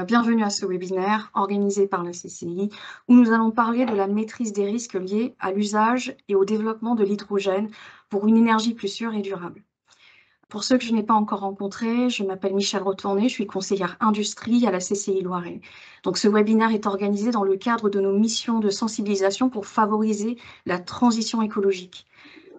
Bienvenue à ce webinaire organisé par la CCI où nous allons parler de la maîtrise des risques liés à l'usage et au développement de l'hydrogène pour une énergie plus sûre et durable. Pour ceux que je n'ai pas encore rencontrés, je m'appelle Michèle Retourné, je suis conseillère industrie à la CCI Loiret. Donc ce webinaire est organisé dans le cadre de nos missions de sensibilisation pour favoriser la transition écologique.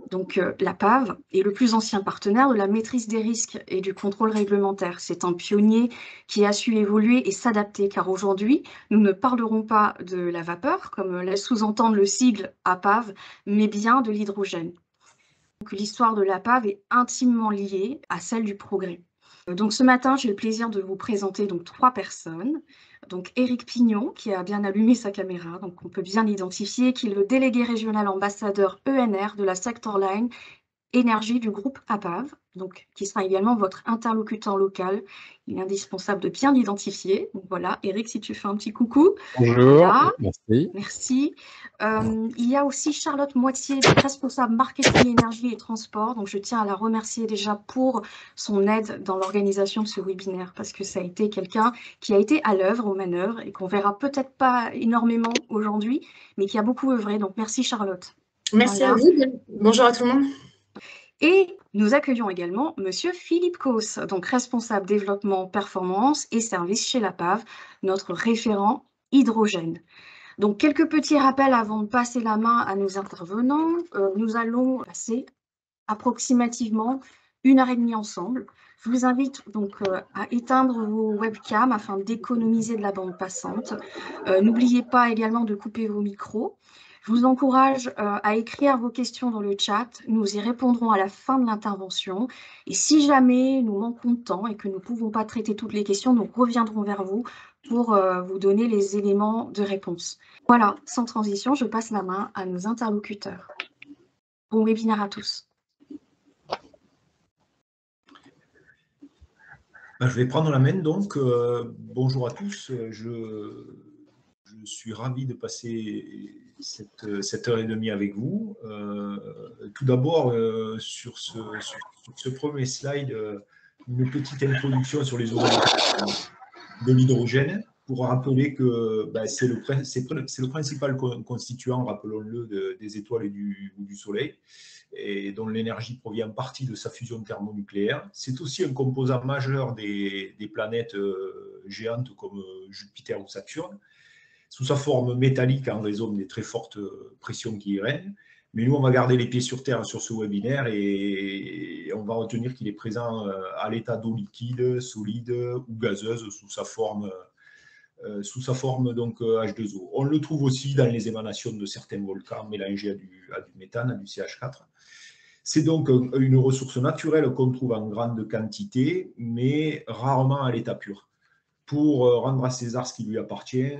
Donc, la PAV est le plus ancien partenaire de la maîtrise des risques et du contrôle réglementaire. C'est un pionnier qui a su évoluer et s'adapter, car aujourd'hui, nous ne parlerons pas de la vapeur, comme laisse sous-entendre le sigle APAV, mais bien de l'hydrogène. Donc, l'histoire de la PAV est intimement liée à celle du progrès. Donc ce matin, j'ai le plaisir de vous présenter donc 3 personnes. Donc Éric Pignon, qui a bien allumé sa caméra, donc on peut bien l'identifier, qui est le délégué régional ambassadeur ENR de la Sector Line Énergie du groupe APAV, donc qui sera également votre interlocuteur local. Il est indispensable de bien l'identifier. Donc voilà, Éric, si tu fais un petit coucou. Bonjour, Voilà. merci. Merci. Il y a aussi Charlotte Moitié, responsable marketing, énergie et transport. Donc, je tiens à la remercier déjà pour son aide dans l'organisation de ce webinaire parce que ça a été quelqu'un qui a été à l'œuvre, aux manœuvres et qu'on verra peut-être pas énormément aujourd'hui, mais qui a beaucoup œuvré. Donc, merci Charlotte. Merci Voilà. à vous. Bonjour à tout le monde. Et nous accueillons également Monsieur Philippe Causse, donc responsable développement, performance et services chez la PAV, notre référent hydrogène. Donc, quelques petits rappels avant de passer la main à nos intervenants. Nous allons passer approximativement 1h30 ensemble. Je vous invite donc à éteindre vos webcams afin d'économiser de la bande passante. N'oubliez pas également de couper vos micros. Je vous encourage à écrire vos questions dans le chat. Nous y répondrons à la fin de l'intervention. Et si jamais nous manquons de temps et que nous ne pouvons pas traiter toutes les questions, nous reviendrons vers vous pour vous donner les éléments de réponse. Voilà, sans transition, je passe la main à nos interlocuteurs. Bon webinaire à tous. Je vais prendre la main donc. Bonjour à tous. Je suis ravi de passer cette heure et demie avec vous. Tout d'abord, sur ce premier slide, une petite introduction sur les origines de l'hydrogène pour rappeler que c'est le principal constituant, rappelons-le, des étoiles et du Soleil, et dont l'énergie provient en partie de sa fusion thermonucléaire. C'est aussi un composant majeur des planètes géantes comme Jupiter ou Saturne, sous sa forme métallique en raison des très fortes pressions qui y règnent. Mais nous, on va garder les pieds sur terre sur ce webinaire et on va retenir qu'il est présent à l'état d'eau liquide, solide ou gazeuse sous sa forme donc H2O. On le trouve aussi dans les émanations de certains volcans mélangés à du méthane, à du CH4. C'est donc une ressource naturelle qu'on trouve en grande quantité, mais rarement à l'état pur. Pour rendre à César ce qui lui appartient,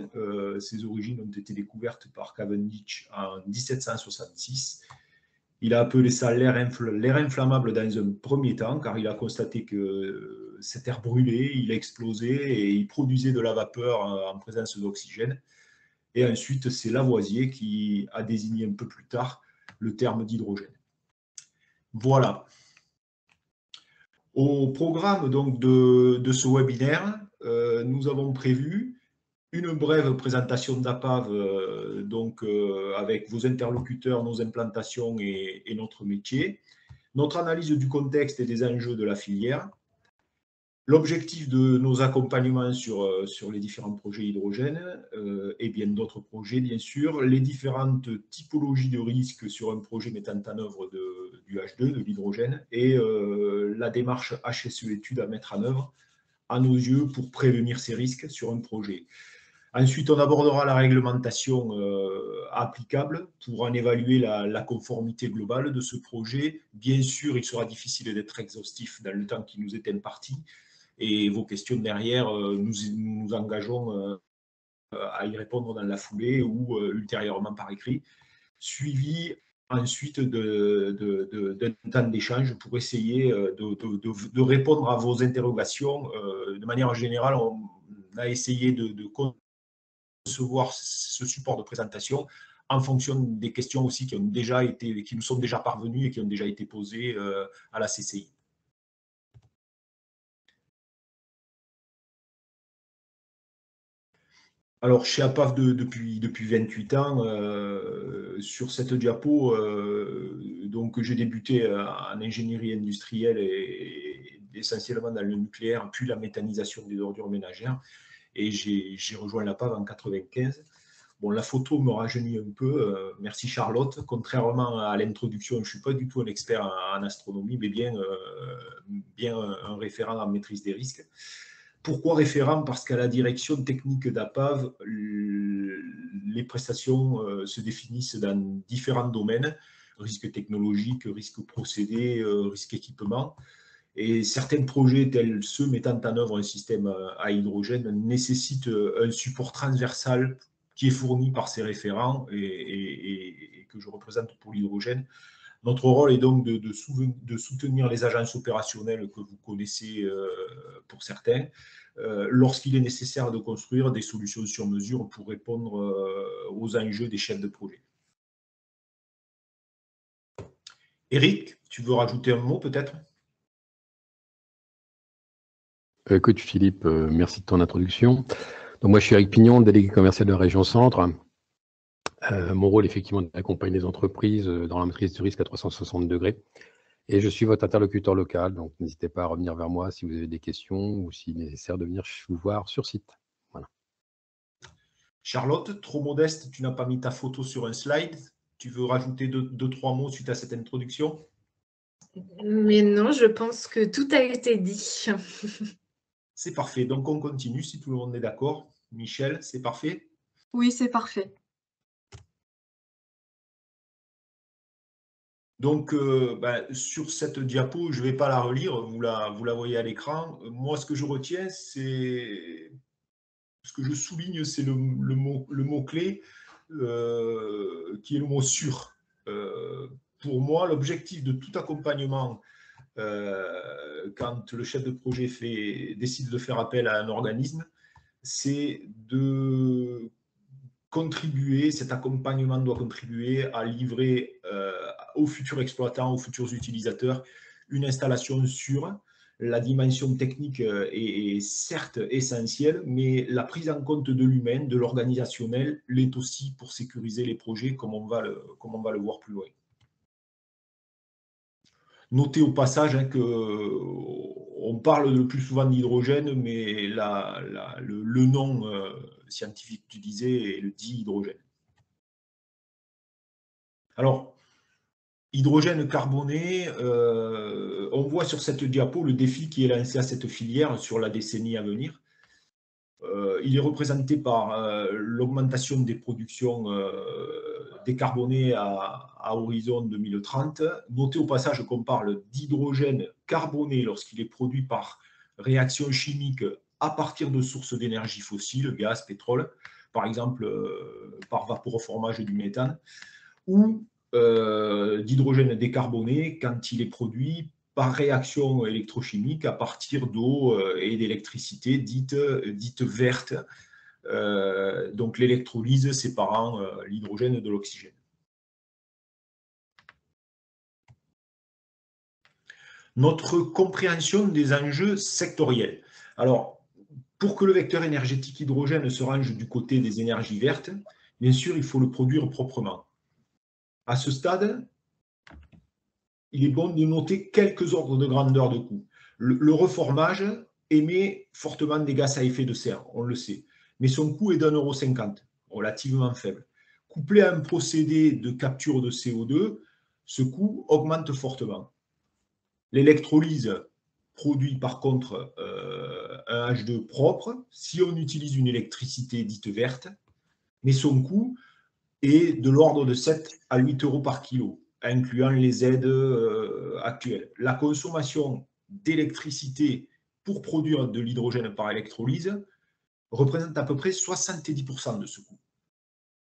ses origines ont été découvertes par Cavendish en 1766. Il a appelé ça l'air inflammable dans un premier temps, car il a constaté que cet air brûlait, il explosait et il produisait de la vapeur en présence d'oxygène. Et ensuite, c'est Lavoisier qui a désigné un peu plus tard le terme d'hydrogène. Voilà. Au programme donc de ce webinaire, nous avons prévu une brève présentation d'APAV avec vos interlocuteurs, nos implantations et notre métier, notre analyse du contexte et des enjeux de la filière, l'objectif de nos accompagnements sur les différents projets hydrogène et bien d'autres projets, bien sûr, les différentes typologies de risques sur un projet mettant en œuvre du H2, de l'hydrogène, et la démarche HSE étude à mettre en œuvre, à nos yeux, pour prévenir ces risques sur un projet. Ensuite, on abordera la réglementation applicable pour en évaluer la conformité globale de ce projet. Bien sûr, il sera difficile d'être exhaustif dans le temps qui nous est imparti. Et vos questions derrière, nous engageons à y répondre dans la foulée ou ultérieurement par écrit, suivi ensuite d'un temps d'échange pour essayer de répondre à vos interrogations. De manière générale, on a essayé de concevoir ce support de présentation en fonction des questions aussi qui nous sont déjà parvenues et qui ont déjà été posées à la CCI. Alors, chez APAV depuis 28 ans, sur cette diapo, donc j'ai débuté en ingénierie industrielle et essentiellement dans le nucléaire, puis la méthanisation des ordures ménagères. Et j'ai rejoint l'APAV en 1995. Bon, la photo me rajeunit un peu. Merci Charlotte. Contrairement à l'introduction, je ne suis pas du tout un expert en astronomie, mais bien un référent en maîtrise des risques. Pourquoi référent? Parce qu'à la direction technique d'APAV, les prestations se définissent dans différents domaines, risque technologique, risque procédé, risque équipement. Et certains projets tels ceux mettant en œuvre un système à hydrogène nécessitent un support transversal qui est fourni par ces référents et que je représente pour l'hydrogène. Notre rôle est donc de soutenir les agences opérationnelles que vous connaissez pour certains, lorsqu'il est nécessaire de construire des solutions sur mesure pour répondre aux enjeux des chefs de projet. Eric, tu veux rajouter un mot peut-être? Écoute Philippe, merci de ton introduction. Donc moi je suis Eric Pignon, délégué commercial de la région Centre. Mon rôle effectivement d'accompagner les entreprises dans la maîtrise du risque à 360 degrés. Et je suis votre interlocuteur local, donc n'hésitez pas à revenir vers moi si vous avez des questions ou si nécessaire de venir vous voir sur site. Voilà. Charlotte, trop modeste, tu n'as pas mis ta photo sur un slide. Tu veux rajouter deux, trois mots suite à cette introduction? Mais non, je pense que tout a été dit. C'est parfait. Donc, on continue si tout le monde est d'accord. Michel, c'est parfait? Oui, c'est parfait. Donc, sur cette diapo, je ne vais pas la relire, vous la voyez à l'écran. Moi, ce que je retiens, ce que je souligne, c'est le mot-clé qui est le mot « sûr ». Pour moi, l'objectif de tout accompagnement, quand le chef de projet décide de faire appel à un organisme, c'est de contribuer, cet accompagnement doit contribuer à livrer aux futurs exploitants, aux futurs utilisateurs, une installation sûre. La dimension technique est certes essentielle, mais la prise en compte de l'humain, de l'organisationnel, l'est aussi pour sécuriser les projets, comme on va le voir plus loin. Notez au passage qu'on parle le plus souvent d'hydrogène, mais le nom scientifique utilisé est le dihydrogène. Alors, hydrogène carboné, on voit sur cette diapo le défi qui est lancé à cette filière sur la décennie à venir. Il est représenté par l'augmentation des productions décarbonées à horizon 2030. Notez au passage qu'on parle d'hydrogène carboné lorsqu'il est produit par réaction chimique à partir de sources d'énergie fossile, gaz, pétrole, par exemple par vaporoformage du méthane, ou d'hydrogène décarboné quand il est produit par réaction électrochimique à partir d'eau et d'électricité dite verte. Donc l'électrolyse séparant l'hydrogène de l'oxygène. Notre compréhension des enjeux sectoriels. Alors, pour que le vecteur énergétique hydrogène se range du côté des énergies vertes, bien sûr, il faut le produire proprement. À ce stade, il est bon de noter quelques ordres de grandeur de coût. Le reformage émet fortement des gaz à effet de serre, on le sait, mais son coût est d'1,50 €, relativement faible. Couplé à un procédé de capture de CO2, ce coût augmente fortement. L'électrolyse produit par contre un H2 propre si on utilise une électricité dite verte, mais son coût est de l'ordre de 7 à 8 € par kilo, incluant les aides actuelles. La consommation d'électricité pour produire de l'hydrogène par électrolyse représente à peu près 70% de ce coût.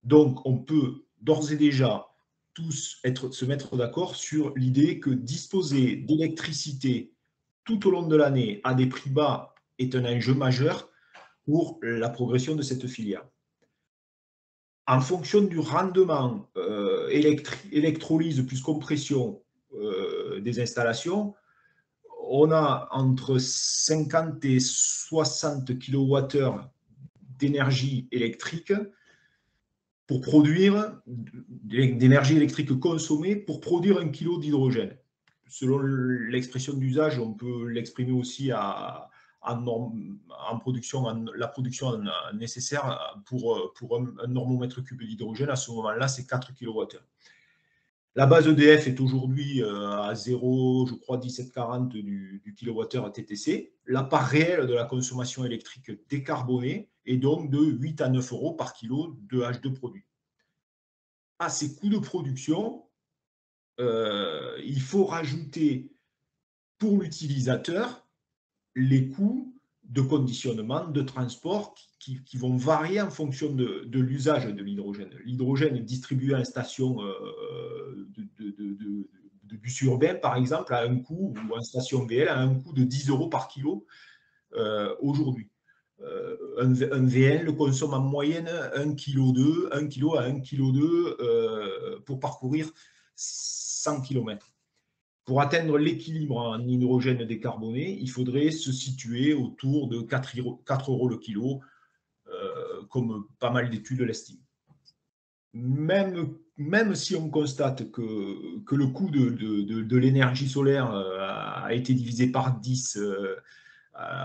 Donc, on peut d'ores et déjà tous se mettre d'accord sur l'idée que disposer d'électricité tout au long de l'année à des prix bas est un enjeu majeur pour la progression de cette filière. En fonction du rendement électrolyse plus compression des installations, on a entre 50 et 60 kWh d'énergie électrique pour produire d'énergie électrique consommée pour produire 1 kg d'hydrogène. Selon l'expression d'usage, on peut l'exprimer aussi en production, la production nécessaire pour un normomètre cube d'hydrogène. À ce moment-là, c'est 4 kWh. La base EDF est aujourd'hui à 0, je crois, 17,40 du kWh TTC. La part réelle de la consommation électrique décarbonée est donc de 8 à 9 euros par kilo de H2 produit. À ces coûts de production, il faut rajouter pour l'utilisateur les coûts de conditionnement, de transport qui vont varier en fonction de l'usage de l'hydrogène. L'hydrogène distribué en station de bus urbain, par exemple, à un coût, ou en station VL, à un coût de 10 euros par kilo aujourd'hui. Un VL le consomme en moyenne 1 kg à 1,2 kg pour parcourir 100 km. Pour atteindre l'équilibre en hydrogène décarboné, il faudrait se situer autour de 4 euros le kilo, comme pas mal d'études l'estiment. Même si on constate que le coût de l'énergie solaire a été divisé par 10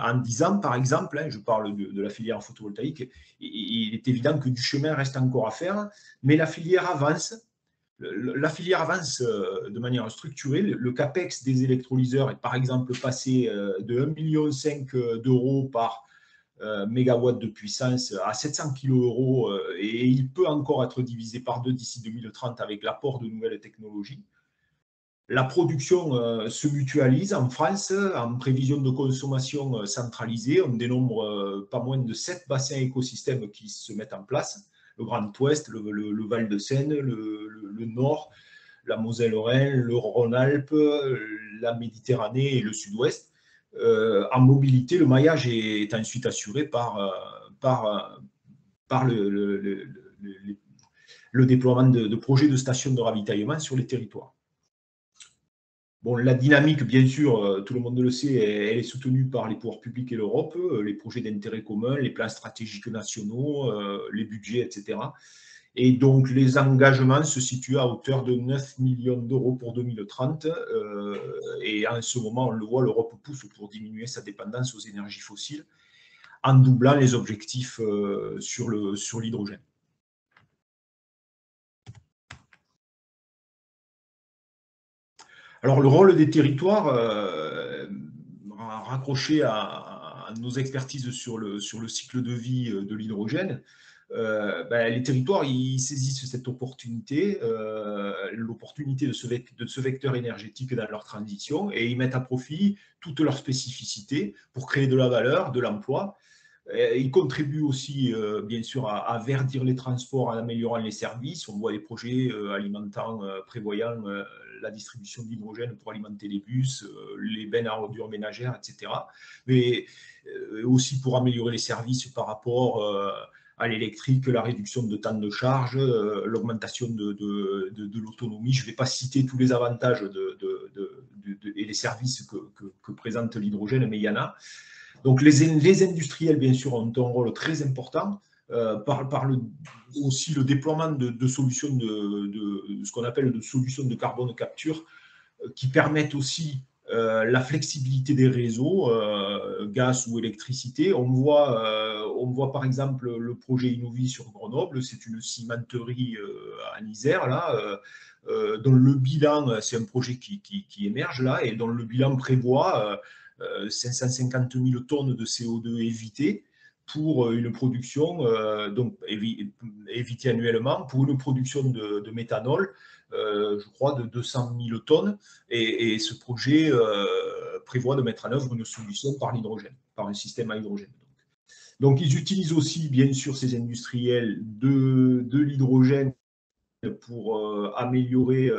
en 10 ans, par exemple, je parle de la filière photovoltaïque, il est évident que du chemin reste encore à faire, mais la filière avance. La filière avance de manière structurée. Le CAPEX des électrolyseurs est par exemple passé de 1,5 million d'euros par mégawatt de puissance à 700 kg et il peut encore être divisé par 2 d'ici 2030 avec l'apport de nouvelles technologies. La production se mutualise en France en prévision de consommation centralisée. On dénombre pas moins de 7 bassins écosystèmes qui se mettent en place. Le Grand Ouest, le Val de Seine, le Nord, la Moselle-Rhin, le Rhône-Alpes, la Méditerranée et le Sud-Ouest. En mobilité, le maillage est ensuite assuré par le déploiement de projets de stations de ravitaillement sur les territoires. Bon, la dynamique, bien sûr, tout le monde le sait, elle est soutenue par les pouvoirs publics et l'Europe, les projets d'intérêt commun, les plans stratégiques nationaux, les budgets, etc. Et donc, les engagements se situent à hauteur de 9 millions d'euros pour 2030. Et en ce moment, on le voit, l'Europe pousse pour diminuer sa dépendance aux énergies fossiles en doublant les objectifs sur l'hydrogène. Alors, le rôle des territoires, raccroché à nos expertises sur le cycle de vie de l'hydrogène, les territoires, ils saisissent cette opportunité, l'opportunité de ce vecteur énergétique dans leur transition, et ils mettent à profit toutes leurs spécificités pour créer de la valeur, de l'emploi. Ils contribuent aussi, bien sûr, à verdir les transports en améliorant les services. On voit des projets alimentant, prévoyant la distribution d'hydrogène pour alimenter les bus, les bennes à ordures ménagères, etc. Mais aussi pour améliorer les services par rapport à l'électrique, la réduction de temps de charge, l'augmentation de l'autonomie. Je ne vais pas citer tous les avantages et les services que présente l'hydrogène, mais il y en a. Donc les industriels, bien sûr, ont un rôle très important par aussi le déploiement de solutions de ce qu'on appelle de solutions de carbone capture qui permettent aussi la flexibilité des réseaux, gaz ou électricité. On voit par exemple le projet Innovi sur Grenoble, c'est une cimenterie en Isère, là, dont le bilan, c'est un projet qui émerge là, et dont le bilan prévoit 550 000 tonnes de CO2 évitées pour une production, donc évitées annuellement, pour une production de méthanol, je crois, de 200 000 tonnes. Et ce projet prévoit de mettre en œuvre une solution par l'hydrogène, par un système à hydrogène. Donc, ils utilisent aussi, bien sûr, ces industriels de l'hydrogène pour améliorer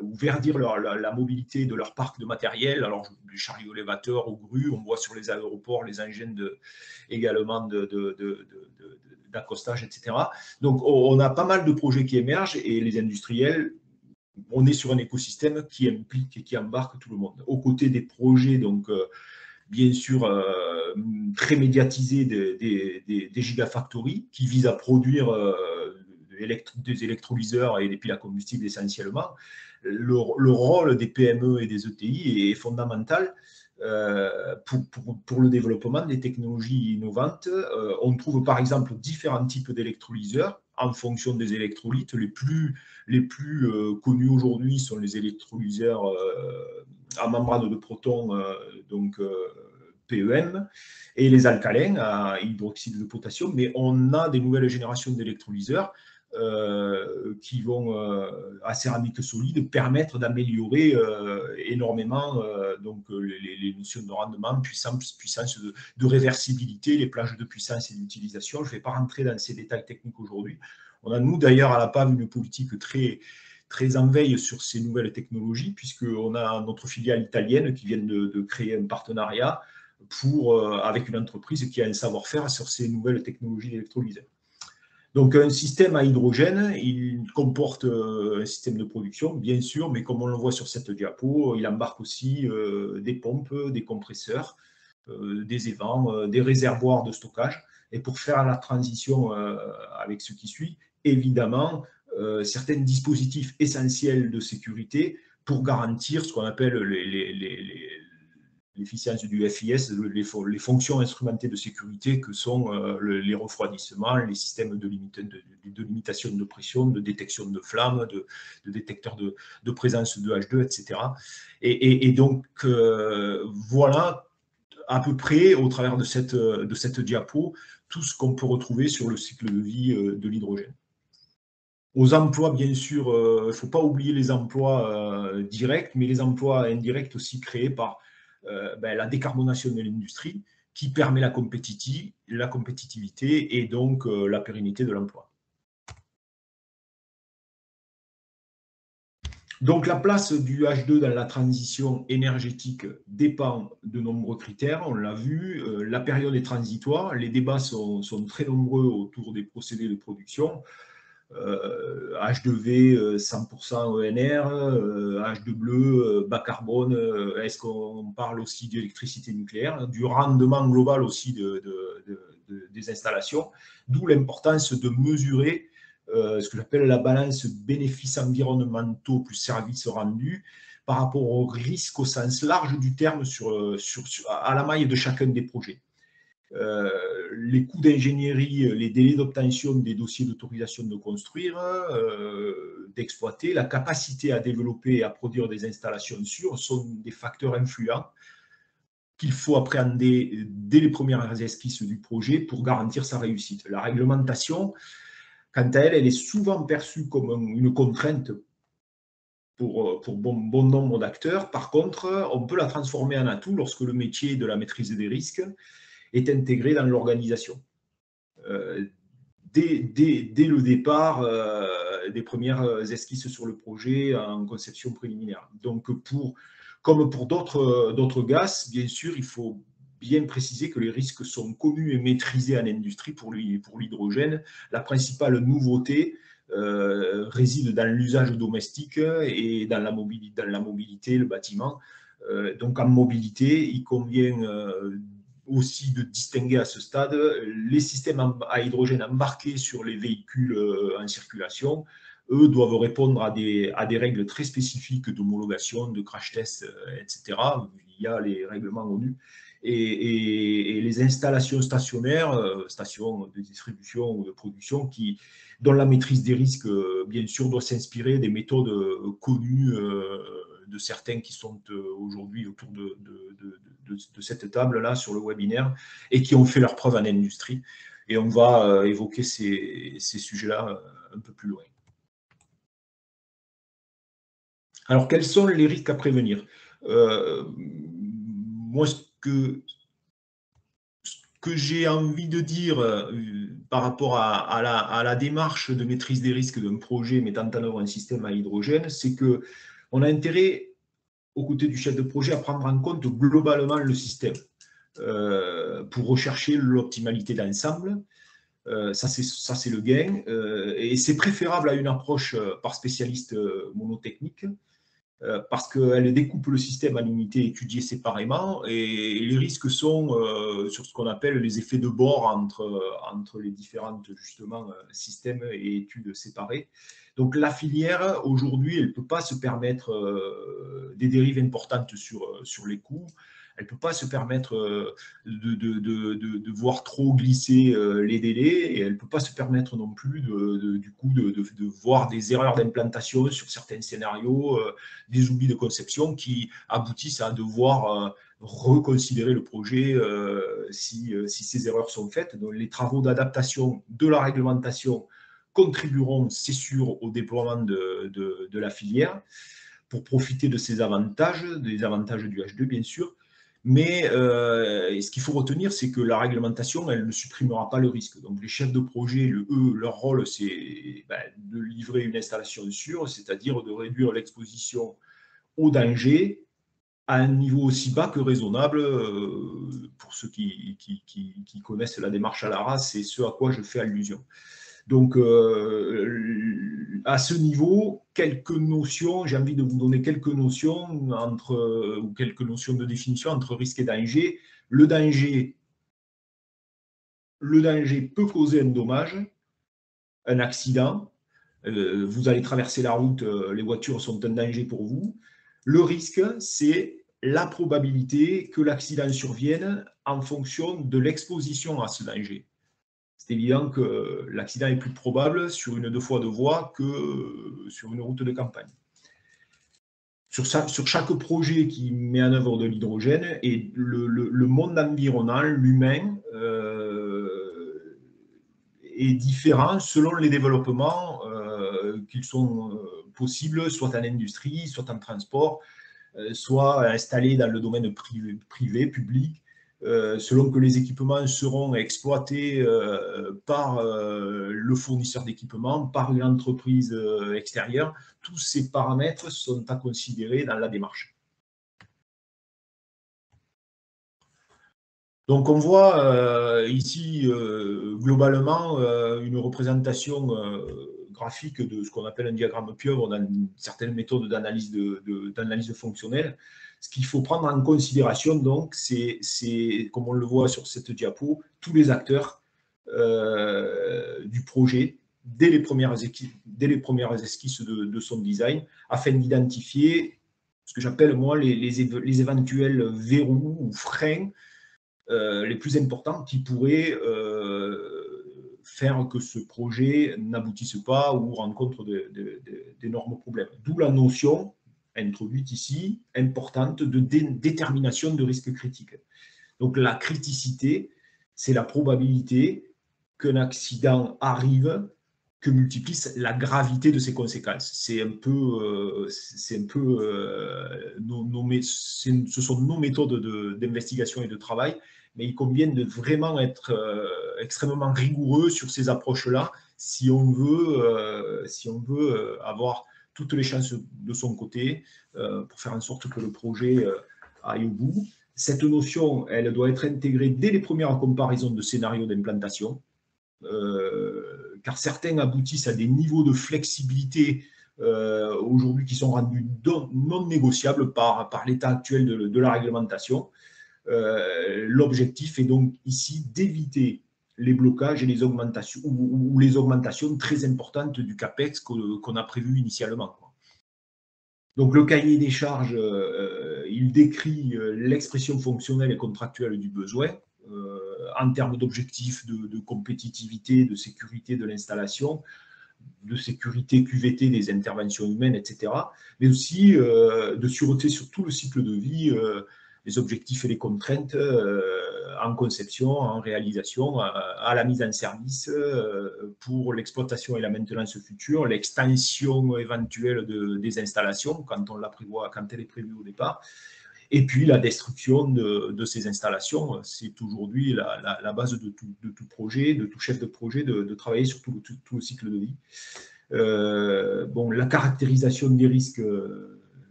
ou verdir la mobilité de leur parc de matériel. Alors, du chariot élévateur aux grues, on voit sur les aéroports les engins également d'accostage, etc. Donc, on a pas mal de projets qui émergent et les industriels, on est sur un écosystème qui implique et qui embarque tout le monde. Aux côtés des projets, donc, bien sûr, très médiatisé des gigafactories qui visent à produire des électrolyseurs et des piles à combustible essentiellement. Le rôle des PME et des ETI est fondamental pour le développement des technologies innovantes. On trouve par exemple différents types d'électrolyseurs en fonction des électrolytes. Les plus connus aujourd'hui sont les électrolyseurs à membrane de protons, PEM, et les alcalins à hydroxyde de potassium, mais on a des nouvelles générations d'électrolyseurs qui vont à céramique solide permettre d'améliorer énormément les notions de rendement, puissance de réversibilité, les plages de puissance et d'utilisation. Je ne vais pas rentrer dans ces détails techniques aujourd'hui. On a, nous, d'ailleurs, à la PAV, une politique très en veille sur ces nouvelles technologies, puisqu'on a notre filiale italienne qui vient de créer un partenariat avec une entreprise qui a un savoir-faire sur ces nouvelles technologies d'électrolyseurs. Donc, un système à hydrogène, il comporte un système de production, bien sûr, mais comme on le voit sur cette diapo, il embarque aussi des pompes, des compresseurs, des évents, des réservoirs de stockage. Et pour faire la transition avec ce qui suit, évidemment, certains dispositifs essentiels de sécurité pour garantir ce qu'on appelle l'efficience du FIS, les fonctions instrumentées de sécurité que sont les refroidissements, les systèmes de limitation de pression, de détection de flammes, de détecteurs de présence de H2, etc. Et donc, voilà à peu près, au travers de cette diapo, tout ce qu'on peut retrouver sur le cycle de vie de l'hydrogène. Aux emplois, bien sûr, il ne faut pas oublier les emplois directs, mais les emplois indirects aussi créés par la décarbonation de l'industrie qui permet la compétitivité et donc la pérennité de l'emploi. Donc la place du H2 dans la transition énergétique dépend de nombreux critères, on l'a vu, la période est transitoire, les débats sont très nombreux autour des procédés de production. H2V 100% ENR, H2 bleu, bas carbone, est-ce qu'on parle aussi d'électricité nucléaire, du rendement global aussi des installations, d'où l'importance de mesurer ce que j'appelle la balance bénéfices environnementaux plus services rendus par rapport au risque au sens large du terme à la maille de chacun des projets. Les coûts d'ingénierie, les délais d'obtention des dossiers d'autorisation de construire, d'exploiter, la capacité à développer et à produire des installations sûres sont des facteurs influents qu'il faut appréhender dès les premières esquisses du projet pour garantir sa réussite. La réglementation, quant à elle, elle est souvent perçue comme une contrainte pour bon nombre d'acteurs. Par contre, on peut la transformer en atout lorsque le métier de la maîtrise des risques est intégré dans l'organisation. Dès le départ des premières esquisses sur le projet en conception préliminaire. Donc, comme pour d'autres gaz, bien sûr, il faut bien préciser que les risques sont connus et maîtrisés en industrie pour l'hydrogène. La principale nouveauté réside dans l'usage domestique et dans la mobilité, le bâtiment. Donc, en mobilité, il convient aussi de distinguer à ce stade les systèmes à hydrogène embarqués sur les véhicules en circulation. Eux doivent répondre à des règles très spécifiques d'homologation, de crash test, etc. Il y a les règlements ONU. Et les installations stationnaires, stations de distribution ou de production, dont la maîtrise des risques, bien sûr, doit s'inspirer des méthodes connues de certains qui sont aujourd'hui autour de cette table-là sur le webinaire et qui ont fait leur preuve en industrie. Et on va évoquer ces sujets-là un peu plus loin. Alors, quels sont les risques à prévenir? Moi, ce que j'ai envie de dire par rapport à la démarche de maîtrise des risques d'un projet mettant en œuvre un système à hydrogène, c'est qu'on a intérêt, aux côtés du chef de projet, à prendre en compte globalement le système pour rechercher l'optimalité d'ensemble. Ça, c'est le gain. Et c'est préférable à une approche par spécialiste monotechnique. parce qu'elle découpe le système en unités étudiées séparément et les risques sont sur ce qu'on appelle les effets de bord entre les différents justement systèmes et études séparées. Donc la filière, aujourd'hui, elle ne peut pas se permettre des dérives importantes sur les coûts. Elle ne peut pas se permettre de voir trop glisser les délais et elle ne peut pas se permettre non plus du coup de voir des erreurs d'implantation sur certains scénarios, des oublis de conception qui aboutissent à devoir reconsidérer le projet si ces erreurs sont faites. Donc les travaux d'adaptation de la réglementation contribueront, c'est sûr, au déploiement de la filière pour profiter de ces avantages, des avantages du H2 bien sûr. Mais ce qu'il faut retenir, c'est que la réglementation, elle ne supprimera pas le risque. Donc les chefs de projet, eux, leur rôle, c'est de livrer une installation sûre, c'est-à-dire de réduire l'exposition au danger à un niveau aussi bas que raisonnable. Pour ceux qui connaissent la démarche à l'ARAS, c'est ce à quoi je fais allusion. Donc, à ce niveau, quelques notions, j'ai envie de vous donner quelques notions ou quelques notions de définition entre risque et danger. Le danger peut causer un dommage, un accident. Vous allez traverser la route, les voitures sont un danger pour vous. Le risque, c'est la probabilité que l'accident survienne en fonction de l'exposition à ce danger. C'est évident que l'accident est plus probable sur une 2 fois 2 voies que sur une route de campagne. Sur chaque projet qui met en œuvre de l'hydrogène, et le monde environnant, l'humain, est différent selon les développements qu'ils sont possibles, soit en industrie, soit en transport, soit installés dans le domaine privé, public. Selon que les équipements seront exploités par le fournisseur d'équipements, par une entreprise extérieure, tous ces paramètres sont à considérer dans la démarche. Donc on voit ici globalement une représentation graphique de ce qu'on appelle un diagramme pieuvre dans certaines méthodes d'analyse fonctionnelle. Ce qu'il faut prendre en considération, donc, c'est, comme on le voit sur cette diapo, tous les acteurs du projet dès les premières esquisses de son design, afin d'identifier ce que j'appelle, moi, les éventuels verrous ou freins les plus importants qui pourraient faire que ce projet n'aboutisse pas ou rencontre d'énormes problèmes. D'où la notion introduite ici, importante, de détermination de risque critique. Donc la criticité, c'est la probabilité qu'un accident arrive que multiplie la gravité de ses conséquences. Ce sont nos méthodes d'investigation et de travail, mais il convient de vraiment être extrêmement rigoureux sur ces approches-là si on veut avoir toutes les chances de son côté pour faire en sorte que le projet aille au bout. Cette notion, elle doit être intégrée dès les premières comparaisons de scénarios d'implantation, car certains aboutissent à des niveaux de flexibilité aujourd'hui qui sont rendus non négociables par l'état actuel de la réglementation. L'objectif est donc ici d'éviter les blocages et les augmentations ou les augmentations très importantes du CAPEX qu'on a prévu initialement. Donc le cahier des charges, il décrit l'expression fonctionnelle et contractuelle du besoin en termes d'objectifs de compétitivité, de sécurité de l'installation, de sécurité QVT des interventions humaines, etc. Mais aussi de sûreté sur tout le cycle de vie, les objectifs et les contraintes en conception, en réalisation, à la mise en service pour l'exploitation et la maintenance future, l'extension éventuelle des installations quand elle est prévue au départ, et puis la destruction de ces installations. C'est aujourd'hui la base de tout projet, de tout chef de projet, de travailler sur tout le cycle de vie. La caractérisation des risques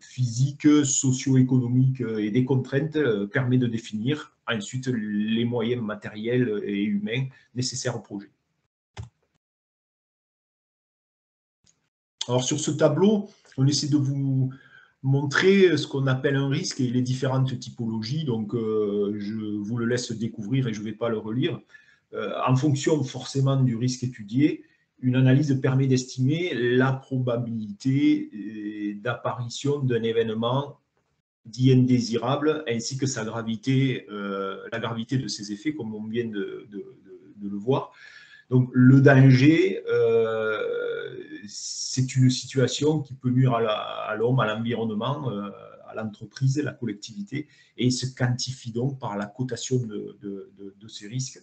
physiques, socio-économiques et des contraintes permet de définir ensuite les moyens matériels et humains nécessaires au projet. Alors sur ce tableau, on essaie de vous montrer ce qu'on appelle un risque et les différentes typologies. Donc, je vous le laisse découvrir et je ne vais pas le relire. En fonction forcément du risque étudié, une analyse permet d'estimer la probabilité d'apparition d'un événement dit indésirable, ainsi que sa gravité, la gravité de ses effets, comme on vient de le voir. Donc, le danger, c'est une situation qui peut nuire à l'homme, à l'environnement, à l'entreprise, à la collectivité, et se quantifie donc par la cotation de ces risques.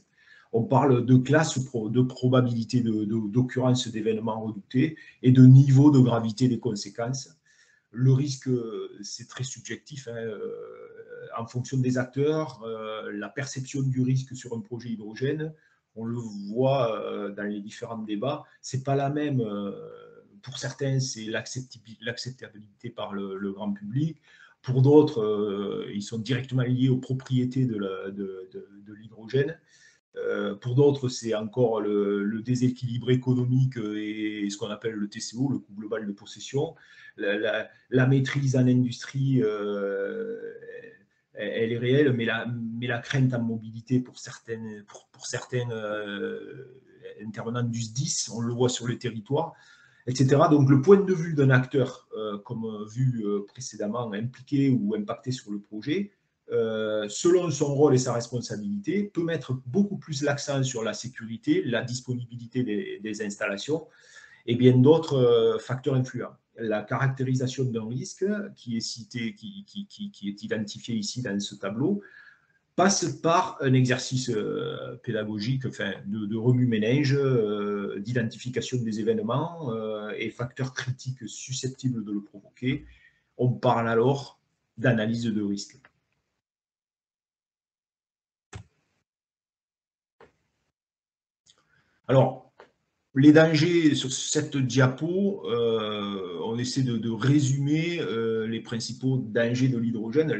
On parle de classe de probabilité d'occurrence d'événements redoutés et de niveau de gravité des conséquences. Le risque, c'est très subjectif, hein, en fonction des acteurs, la perception du risque sur un projet hydrogène, on le voit dans les différents débats, c'est pas la même. Pour certains, c'est l'acceptabilité par le grand public. Pour d'autres, ils sont directement liés aux propriétés de l'hydrogène. Pour d'autres, c'est encore le déséquilibre économique et ce qu'on appelle le TCO, le coût global de possession. La maîtrise en industrie, elle est réelle, mais la crainte en mobilité pour certains intervenants du SDIS, on le voit sur le territoire, etc. Donc le point de vue d'un acteur, comme vu précédemment, impliqué ou impacté sur le projet, selon son rôle et sa responsabilité, peut mettre beaucoup plus l'accent sur la sécurité, la disponibilité des installations et bien d'autres facteurs influents. La caractérisation d'un risque qui est cité, qui est identifié ici dans ce tableau, passe par un exercice pédagogique, enfin, de remue-ménage, d'identification des événements et facteurs critiques susceptibles de le provoquer. On parle alors d'analyse de risque. Alors, les dangers sur cette diapo, on essaie de résumer les principaux dangers de l'hydrogène.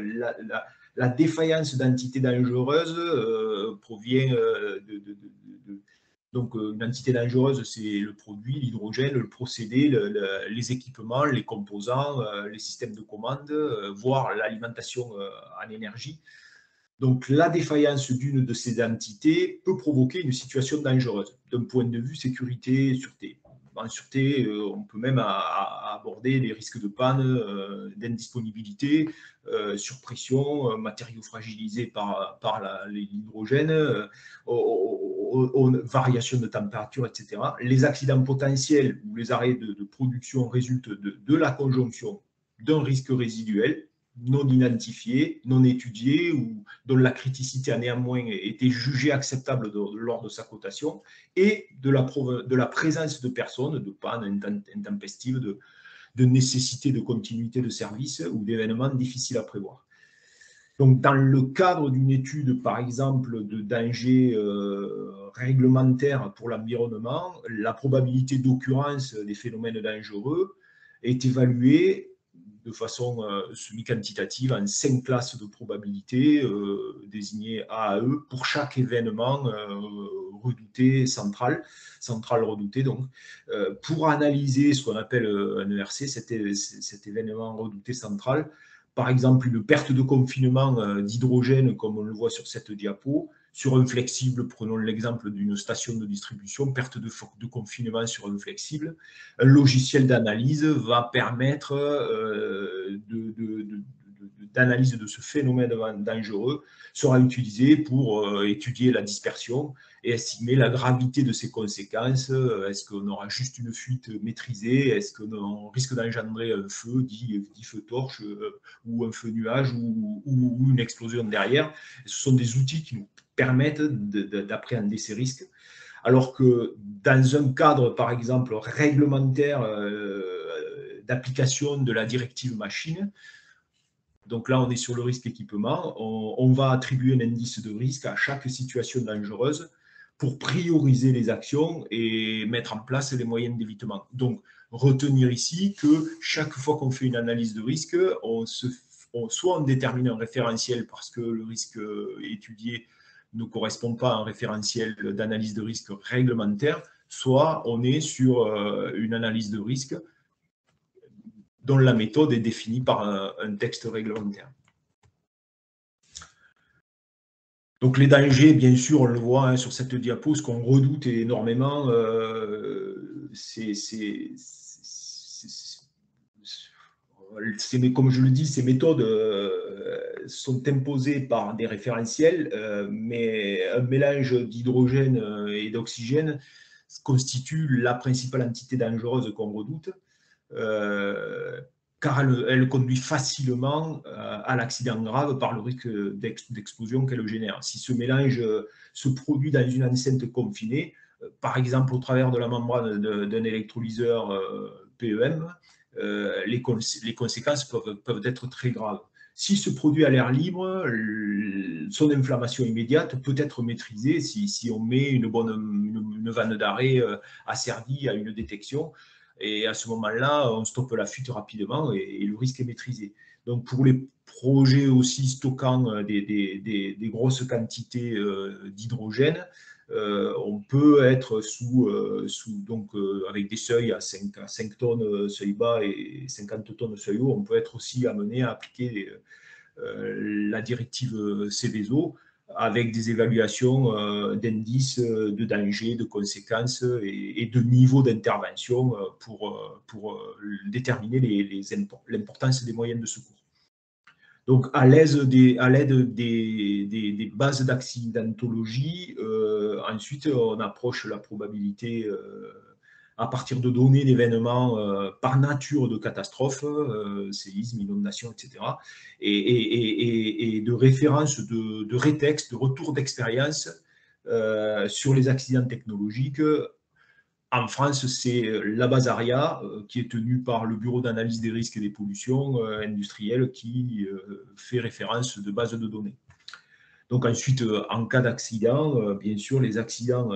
La défaillance d'entités dangereuses provient donc une entité dangereuse, c'est le produit, l'hydrogène, le procédé, les équipements, les composants, les systèmes de commande, voire l'alimentation en énergie. Donc, la défaillance d'une de ces entités peut provoquer une situation dangereuse d'un point de vue sécurité et sûreté. En sûreté, on peut même aborder les risques de panne, d'indisponibilité, surpression, matériaux fragilisés par l'hydrogène, variations de température, etc. Les accidents potentiels ou les arrêts de production résultent de la conjonction d'un risque résiduel non identifié, non étudié, ou dont la criticité a néanmoins été jugée acceptable lors de sa cotation, et de la présence de personnes, de panne intempestive, de nécessité de continuité de service ou d'événements difficiles à prévoir. Donc, dans le cadre d'une étude, par exemple, de danger réglementaire pour l'environnement, la probabilité d'occurrence des phénomènes dangereux est évaluée de façon semi-quantitative en 5 classes de probabilité désignées A à E pour chaque événement redouté, central redouté. Donc, pour analyser ce qu'on appelle un ERC, cet événement redouté central, par exemple une perte de confinement d'hydrogène, comme on le voit sur cette diapo, sur un flexible, prenons l'exemple d'une station de distribution, perte de confinement sur un flexible, un logiciel d'analyse va permettre d'analyse de ce phénomène dangereux, sera utilisé pour étudier la dispersion et estimer la gravité de ses conséquences. Est-ce qu'on aura juste une fuite maîtrisée? Est-ce qu'on risque d'engendrer un feu, dit feu torche, ou un feu nuage, ou une explosion derrière? Ce sont des outils qui nous permettent d'appréhender ces risques. Alors que dans un cadre, par exemple, réglementaire d'application de la directive machine, donc là, on est sur le risque équipement, on va attribuer un indice de risque à chaque situation dangereuse pour prioriser les actions et mettre en place les moyens d'évitement. Donc, retenir ici que chaque fois qu'on fait une analyse de risque, soit on détermine un référentiel parce que le risque étudié ne correspond pas à un référentiel d'analyse de risque réglementaire, soit on est sur une analyse de risque dont la méthode est définie par un texte réglementaire. Donc les dangers, bien sûr, on le voit hein, sur cette diapo, ce qu'on redoute énormément, comme je le dis, ces méthodes sont imposées par des référentiels, mais un mélange d'hydrogène et d'oxygène constitue la principale entité dangereuse qu'on redoute, car elle conduit facilement à l'accident grave par le risque d'explosion qu'elle génère. Si ce mélange se produit dans une enceinte confinée, par exemple au travers de la membrane d'un électrolyseur PEM, les conséquences peuvent être très graves. S'il se produit à l'air libre, son inflammation immédiate peut être maîtrisée si on met une vanne d'arrêt asservie à une détection. Et à ce moment-là, on stoppe la fuite rapidement et le risque est maîtrisé. Donc, pour les projets aussi stockant des grosses quantités d'hydrogène, on peut être avec des seuils à 5 tonnes seuil bas et 50 tonnes seuil haut, on peut être aussi amené à appliquer la directive Seveso avec des évaluations d'indices de danger, de conséquences et de niveau d'intervention pour déterminer l'importance des moyens de secours. Donc, à l'aide des bases d'accidentologie, ensuite, on approche la probabilité à partir de données d'événements par nature de catastrophes, séismes, inondations, etc., et de références de rétextes, de retours d'expérience sur les accidents technologiques. En France, c'est la base ARIA, qui est tenue par le Bureau d'analyse des risques et des pollutions industrielles, qui fait référence de base de données. Donc ensuite, en cas d'accident, bien sûr, les accidents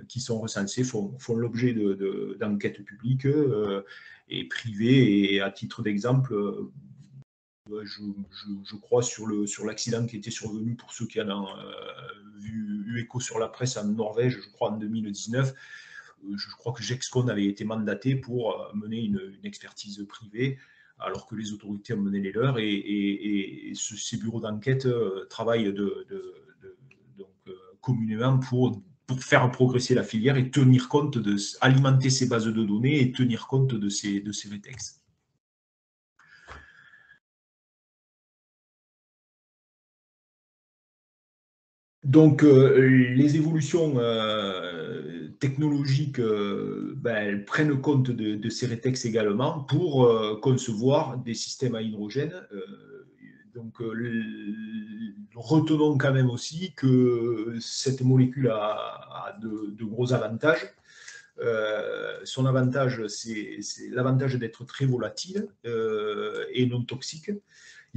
qui sont recensés font l'objet d'enquêtes publiques et privées. Et à titre d'exemple, je crois sur l'accident qui était survenu, pour ceux qui en ont eu écho sur la presse, en Norvège, je crois en 2019, je crois que Gexcon avait été mandaté pour mener une expertise privée, alors que les autorités ont mené les leurs, et ces bureaux d'enquête travaillent communément pour faire progresser la filière et tenir compte alimenter ces bases de données et tenir compte de ces rétextes. Donc, les évolutions technologiques elles prennent compte de ces rétextes également pour concevoir des systèmes à hydrogène. Retenons quand même aussi que cette molécule a de gros avantages. Son avantage, c'est l'avantage d'être très volatile et non toxique.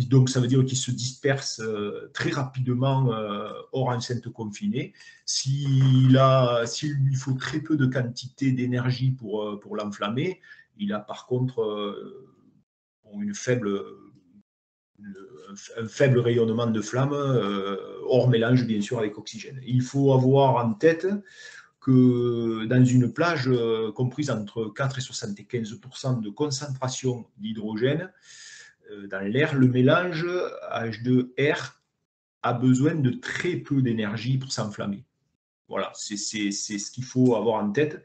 Donc, ça veut dire qu'il se disperse très rapidement hors enceinte confinée. S'il lui faut très peu de quantité d'énergie pour l'enflammer, il a par contre un faible rayonnement de flamme, hors mélange bien sûr avec oxygène. Il faut avoir en tête que dans une plage comprise entre 4 et 75% de concentration d'hydrogène, dans l'air, le mélange H2R a besoin de très peu d'énergie pour s'enflammer. Voilà, c'est ce qu'il faut avoir en tête.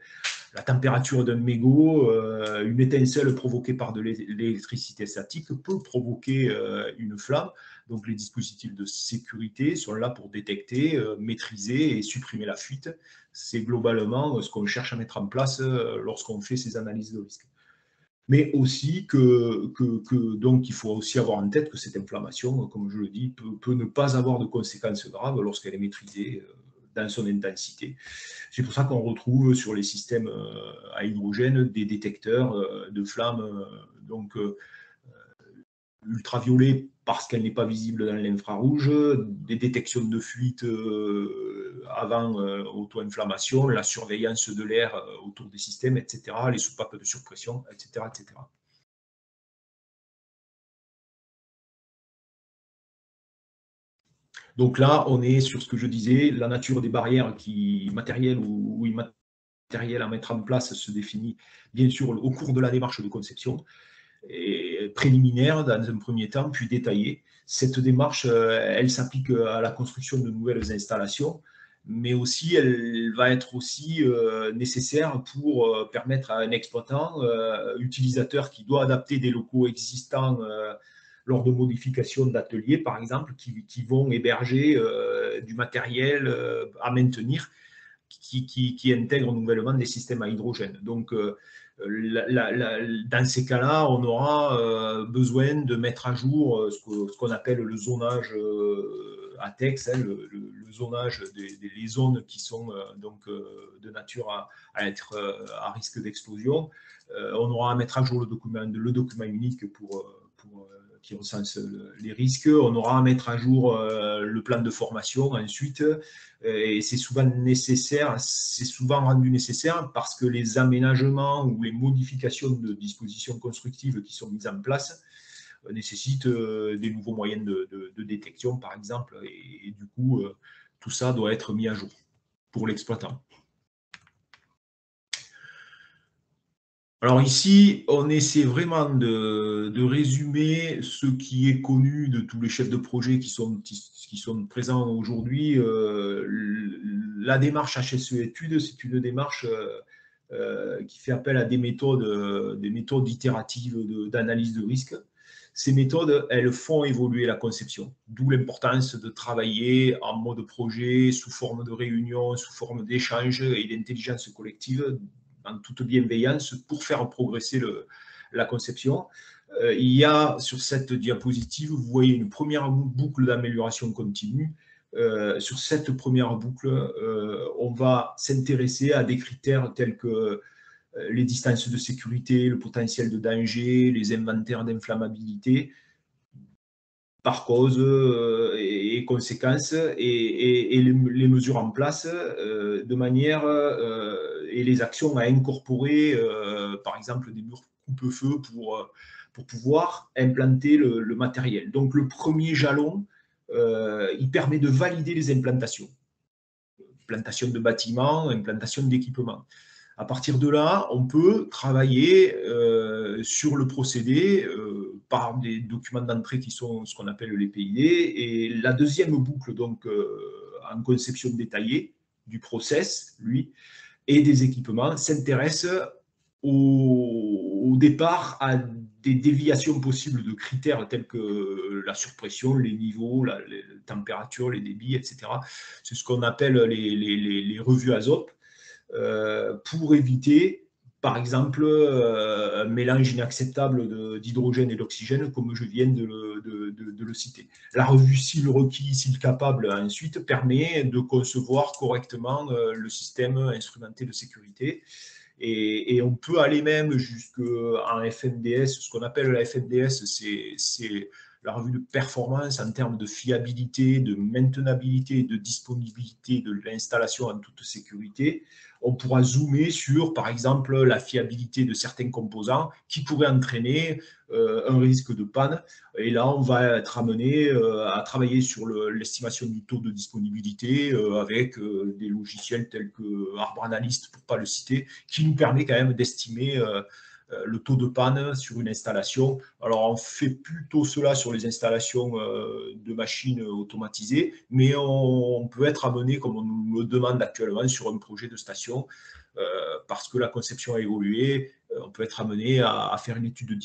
La température d'un mégot, une étincelle provoquée par de l'électricité statique peut provoquer une flamme. Donc les dispositifs de sécurité sont là pour détecter, maîtriser et supprimer la fuite. C'est globalement ce qu'on cherche à mettre en place lorsqu'on fait ces analyses de risque. Mais aussi donc il faut aussi avoir en tête que cette inflammation, comme je le dis, peut ne pas avoir de conséquences graves lorsqu'elle est maîtrisée dans son intensité. C'est pour ça qu'on retrouve sur les systèmes à hydrogène des détecteurs de flammes ultraviolets parce qu'elle n'est pas visible dans l'infrarouge, des détections de fuite avant auto-inflammation, la surveillance de l'air autour des systèmes, etc., les soupapes de surpression, etc., etc. Donc là, on est sur ce que je disais, la nature des barrières matérielles ou immatérielles à mettre en place se définit bien sûr au cours de la démarche de conception. préliminaire dans un premier temps, puis détaillée. Cette démarche, elle s'applique à la construction de nouvelles installations, mais aussi elle va être aussi nécessaire pour permettre à un exploitant, utilisateur qui doit adapter des locaux existants lors de modifications d'ateliers, par exemple, qui vont héberger du matériel à maintenir, qui intègrent nouvellement des systèmes à hydrogène. Donc, dans ces cas-là, on aura besoin de mettre à jour ce qu'on appelle le zonage ATEX, hein, le zonage des zones qui sont donc de nature à être à risque d'explosion. On aura à mettre à jour le document unique qui recense les risques. On aura à mettre à jour le plan de formation ensuite, et c'est souvent nécessaire, c'est souvent rendu nécessaire parce que les aménagements ou les modifications de dispositions constructives qui sont mises en place nécessitent des nouveaux moyens de détection, par exemple, et du coup, tout ça doit être mis à jour pour l'exploitant. Alors ici, on essaie vraiment de résumer ce qui est connu de tous les chefs de projet qui sont présents aujourd'hui. La démarche HSE Études, c'est une démarche qui fait appel à des méthodes itératives d'analyse de risque. Ces méthodes, elles font évoluer la conception, d'où l'importance de travailler en mode projet, sous forme de réunion, sous forme d'échange et d'intelligence collective, en toute bienveillance, pour faire progresser la conception. Il y a sur cette diapositive, vous voyez une première boucle d'amélioration continue. Sur cette première boucle, on va s'intéresser à des critères tels que les distances de sécurité, le potentiel de danger, les inventaires d'inflammabilité, par cause et conséquences, et les mesures en place de manière et les actions à incorporer, par exemple des murs coupe-feu pour pouvoir implanter le matériel. Donc le premier jalon, il permet de valider les implantations. Implantation de bâtiments, implantation d'équipements. À partir de là, on peut travailler sur le procédé par des documents d'entrée qui sont ce qu'on appelle les PID. Et la deuxième boucle, donc en conception détaillée du process, lui, et des équipements, s'intéresse au départ à des déviations possibles de critères tels que la surpression, les niveaux, la température, les débits, etc. C'est ce qu'on appelle les revues ASOP. Pour éviter, par exemple, un mélange inacceptable d'hydrogène et d'oxygène, comme je viens de le citer. La revue, s'il requis, s'il capable, ensuite, permet de concevoir correctement le système instrumenté de sécurité. Et on peut aller même jusqu'en FNDS. Ce qu'on appelle la FNDS, c'est la revue de performance en termes de fiabilité, de maintenabilité, de disponibilité de l'installation en toute sécurité. On pourra zoomer sur, par exemple, la fiabilité de certains composants qui pourraient entraîner un risque de panne. Et là, on va être amené à travailler sur l'estimation du taux de disponibilité avec des logiciels tels que Arbor Analyst, pour ne pas le citer, qui nous permet quand même d'estimer le taux de panne sur une installation. Alors, on fait plutôt cela sur les installations de machines automatisées, mais on peut être amené, comme on nous le demande actuellement, sur un projet de station, parce que la conception a évolué. On peut être amené à faire une étude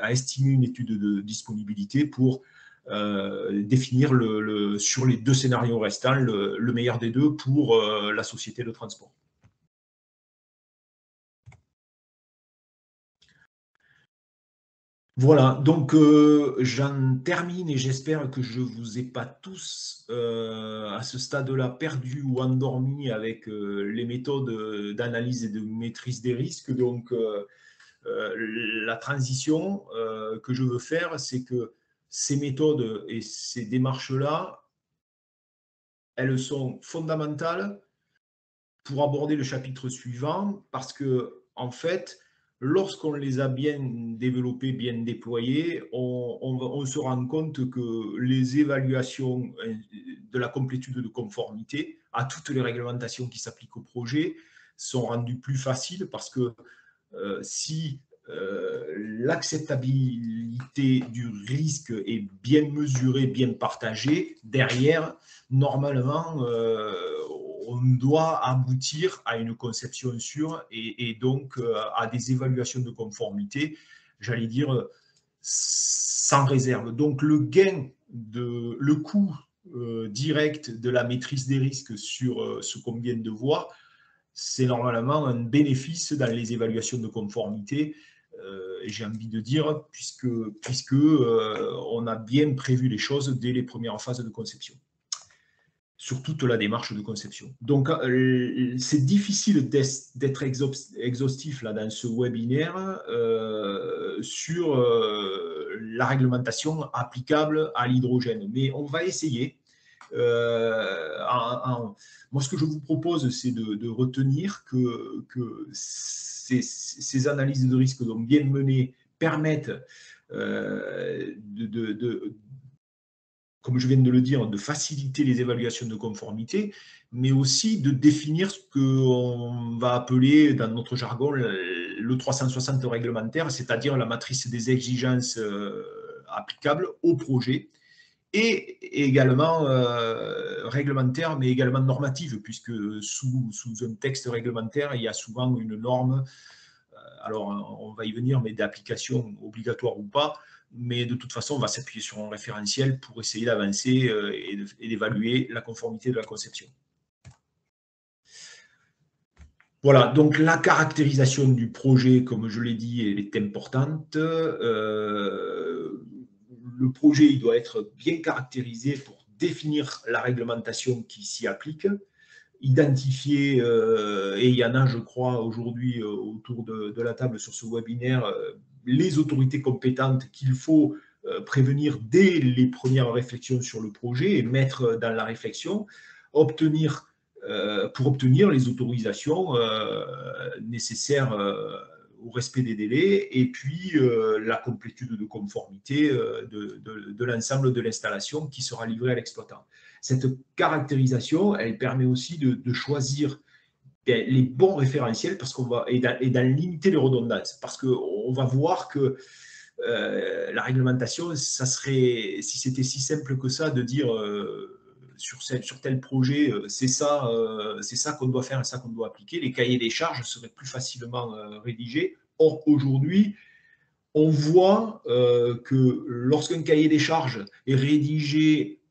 à estimer une étude de disponibilité pour définir sur les deux scénarios restants le meilleur des deux pour la société de transport. Voilà, donc j'en termine et j'espère que je ne vous ai pas tous à ce stade-là perdus ou endormis avec les méthodes d'analyse et de maîtrise des risques. Donc la transition que je veux faire, c'est que ces méthodes et ces démarches-là, elles sont fondamentales pour aborder le chapitre suivant, parce que en fait, lorsqu'on les a bien développées, bien déployées, on se rend compte que les évaluations de la complétude de conformité à toutes les réglementations qui s'appliquent au projet sont rendues plus faciles, parce que si l'acceptabilité du risque est bien mesurée, bien partagée, derrière, normalement, on doit aboutir à une conception sûre et donc à des évaluations de conformité, j'allais dire, sans réserve. Donc le coût direct de la maîtrise des risques sur ce qu'on vient de voir, c'est normalement un bénéfice dans les évaluations de conformité. Et j'ai envie de dire, puisque on a bien prévu les choses dès les premières phases de conception, sur toute la démarche de conception. Donc, c'est difficile d'être exhaustif là, dans ce webinaire sur la réglementation applicable à l'hydrogène, mais on va essayer. Moi, ce que je vous propose, c'est de retenir que ces analyses de risque donc bien menées permettent comme je viens de le dire, de faciliter les évaluations de conformité, mais aussi de définir ce qu'on va appeler dans notre jargon le 360 réglementaire, c'est-à-dire la matrice des exigences applicables au projet, et également réglementaire, mais également normative, puisque sous un texte réglementaire, il y a souvent une norme, alors on va y venir, mais d'application obligatoire ou pas, mais de toute façon, on va s'appuyer sur un référentiel pour essayer d'avancer et d'évaluer la conformité de la conception. Voilà, donc la caractérisation du projet, comme je l'ai dit, elle est importante. Le projet, il doit être bien caractérisé pour définir la réglementation qui s'y applique, identifier, et il y en a, je crois, aujourd'hui autour de la table sur ce webinaire, les autorités compétentes qu'il faut prévenir dès les premières réflexions sur le projet et mettre dans la réflexion, pour obtenir les autorisations nécessaires au respect des délais et puis la complétude de conformité de l'ensemble de l'installation qui sera livrée à l'exploitant. Cette caractérisation, elle permet aussi de choisir les bons référentiels parce qu'on va et d'en limiter les redondances, parce qu'on va voir que la réglementation, ça serait, si c'était si simple que ça, de dire sur tel projet, c'est ça qu'on doit faire et ça qu'on doit appliquer, les cahiers des charges seraient plus facilement rédigés. Or, aujourd'hui, on voit que lorsqu'un cahier des charges est rédigé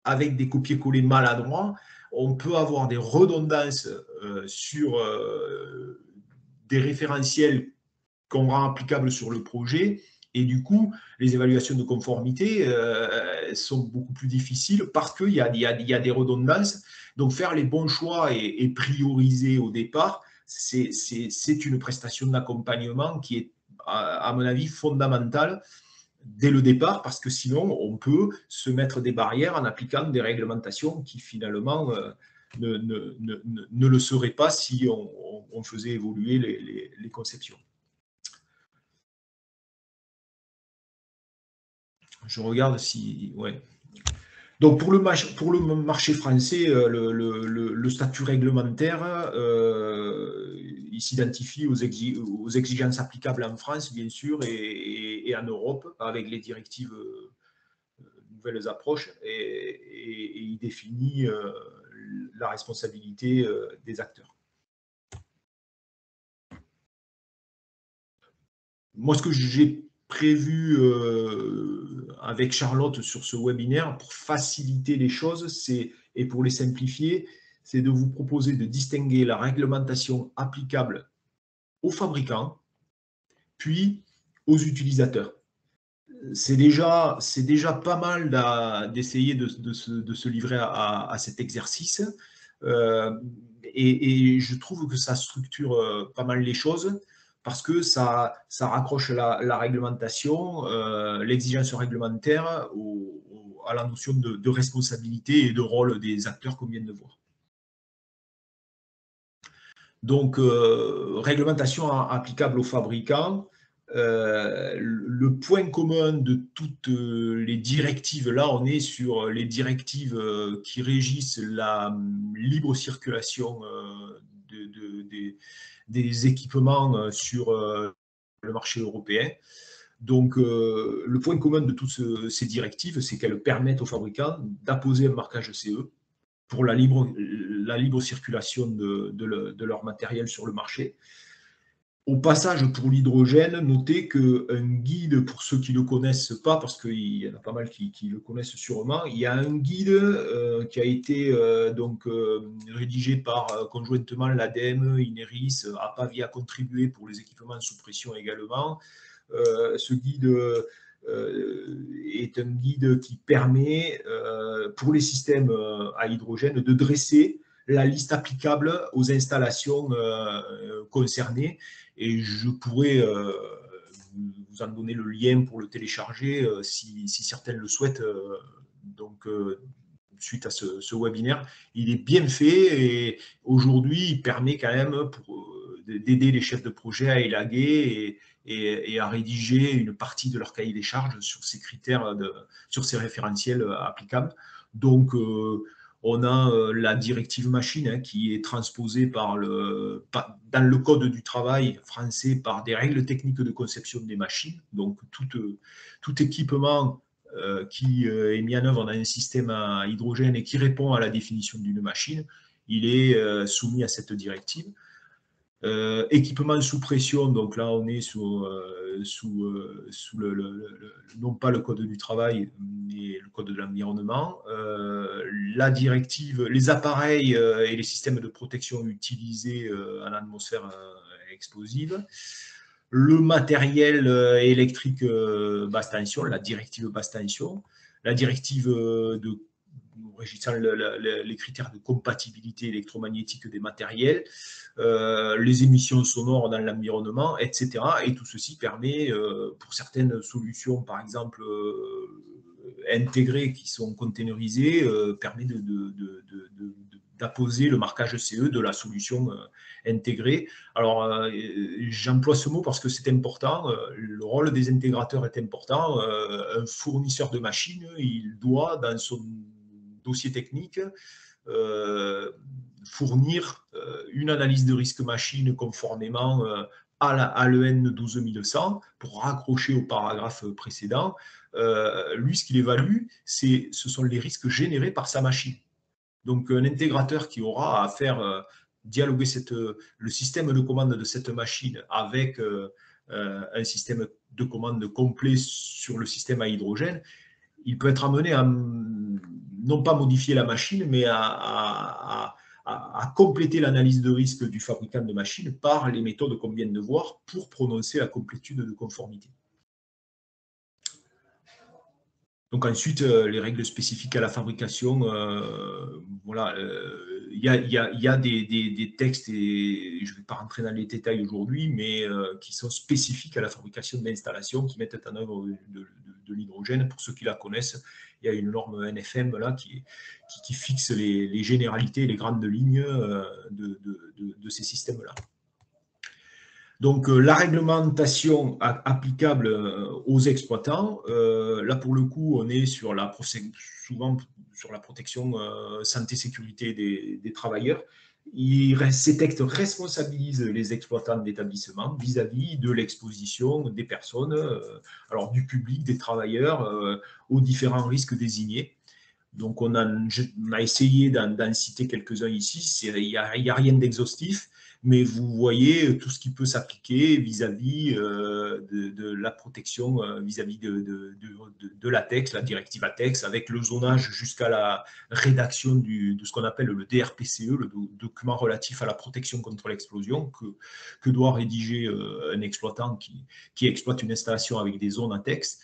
avec des copier-coller maladroits, on peut avoir des redondances sur des référentiels qu'on rend applicables sur le projet. Et du coup, les évaluations de conformité sont beaucoup plus difficiles parce qu'il y a des redondances. Donc, faire les bons choix et prioriser au départ, c'est une prestation d'accompagnement qui est, à mon avis, fondamentale dès le départ, parce que sinon, on peut se mettre des barrières en appliquant des réglementations qui, finalement, ne le seraient pas si on faisait évoluer les conceptions. Je regarde si... Ouais. Donc, pour le marché français, le statut réglementaire, il s'identifie aux exigences applicables en France, bien sûr, et en Europe, avec les directives nouvelles approches, et il définit la responsabilité des acteurs. Moi, ce que j'ai prévu avec Charlotte sur ce webinaire pour faciliter les choses et pour les simplifier, c'est de vous proposer de distinguer la réglementation applicable aux fabricants, puis aux utilisateurs. C'est déjà pas mal d'essayer de se livrer à cet exercice et je trouve que ça structure pas mal les choses, parce que ça raccroche la réglementation, l'exigence réglementaire à la notion de responsabilité et de rôle des acteurs qu'on vient de voir. Donc, réglementation applicable aux fabricants. Le point commun de toutes les directives, là, on est sur les directives qui régissent la libre circulation des équipements sur le marché européen. Donc, le point commun de toutes ces directives, c'est qu'elles permettent aux fabricants d'apposer un marquage CE pour la libre circulation de leur matériel sur le marché. Au passage, pour l'hydrogène, notez qu'un guide, pour ceux qui ne le connaissent pas, parce qu'il y en a pas mal qui le connaissent sûrement, il y a un guide qui a été rédigé par conjointement l'ADEME, Ineris, APAVI a contribué pour les équipements sous pression également. Ce guide est un guide qui permet, pour les systèmes à hydrogène, de dresser la liste applicable aux installations concernées. Et je pourrais vous en donner le lien pour le télécharger si certains le souhaitent. Suite à ce webinaire, il est bien fait et aujourd'hui, il permet quand même d'aider les chefs de projet à élaguer et à rédiger une partie de leur cahier des charges sur ces critères, sur ces référentiels applicables. Donc, on a la directive machine qui est transposée dans le code du travail français par des règles techniques de conception des machines. Donc, tout équipement qui est mis en œuvre dans un système à hydrogène et qui répond à la définition d'une machine, il est soumis à cette directive. Équipement sous pression, donc là on est sous non pas le code du travail, mais le code de l'environnement. La directive, les appareils et les systèmes de protection utilisés en atmosphère explosive. Le matériel électrique basse tension, la directive basse tension, la directive régissant les critères de compatibilité électromagnétique des matériels, les émissions sonores dans l'environnement, etc. Et tout ceci permet, pour certaines solutions, par exemple intégrées qui sont containerisées, permet d'apposer le marquage CE de la solution intégrée. Alors, j'emploie ce mot parce que c'est important. Le rôle des intégrateurs est important. Un fournisseur de machines, il doit, dans son dossier technique, fournir une analyse de risque machine conformément à l'EN 12100 pour raccrocher au paragraphe précédent. Lui, ce qu'il évalue, ce sont les risques générés par sa machine. Donc, un intégrateur qui aura à faire dialoguer le système de commande de cette machine avec un système de commande complet sur le système à hydrogène, il peut être amené à non pas modifier la machine, mais à compléter l'analyse de risque du fabricant de machine par les méthodes qu'on vient de voir pour prononcer la complétude de conformité. Donc ensuite, les règles spécifiques à la fabrication, voilà, il y a des textes, et je ne vais pas rentrer dans les détails aujourd'hui, mais qui sont spécifiques à la fabrication d'installations qui mettent en œuvre de l'hydrogène. Pour ceux qui la connaissent, il y a une norme NFM là, qui fixe les généralités et les grandes lignes de ces systèmes-là. Donc, la réglementation applicable aux exploitants, là, pour le coup, on est souvent sur la protection santé-sécurité des travailleurs. Ces textes responsabilisent les exploitants d'établissements vis-à-vis de l'exposition des personnes, alors du public, des travailleurs, aux différents risques désignés. Donc, on a essayé d'en citer quelques-uns ici. Il n'y a rien d'exhaustif, mais vous voyez tout ce qui peut s'appliquer vis-à-vis de la protection, vis-à-vis de l'ATEX, la directive ATEX, avec le zonage jusqu'à la rédaction de ce qu'on appelle le DRPCE, le document relatif à la protection contre l'explosion, que doit rédiger un exploitant qui exploite une installation avec des zones ATEX.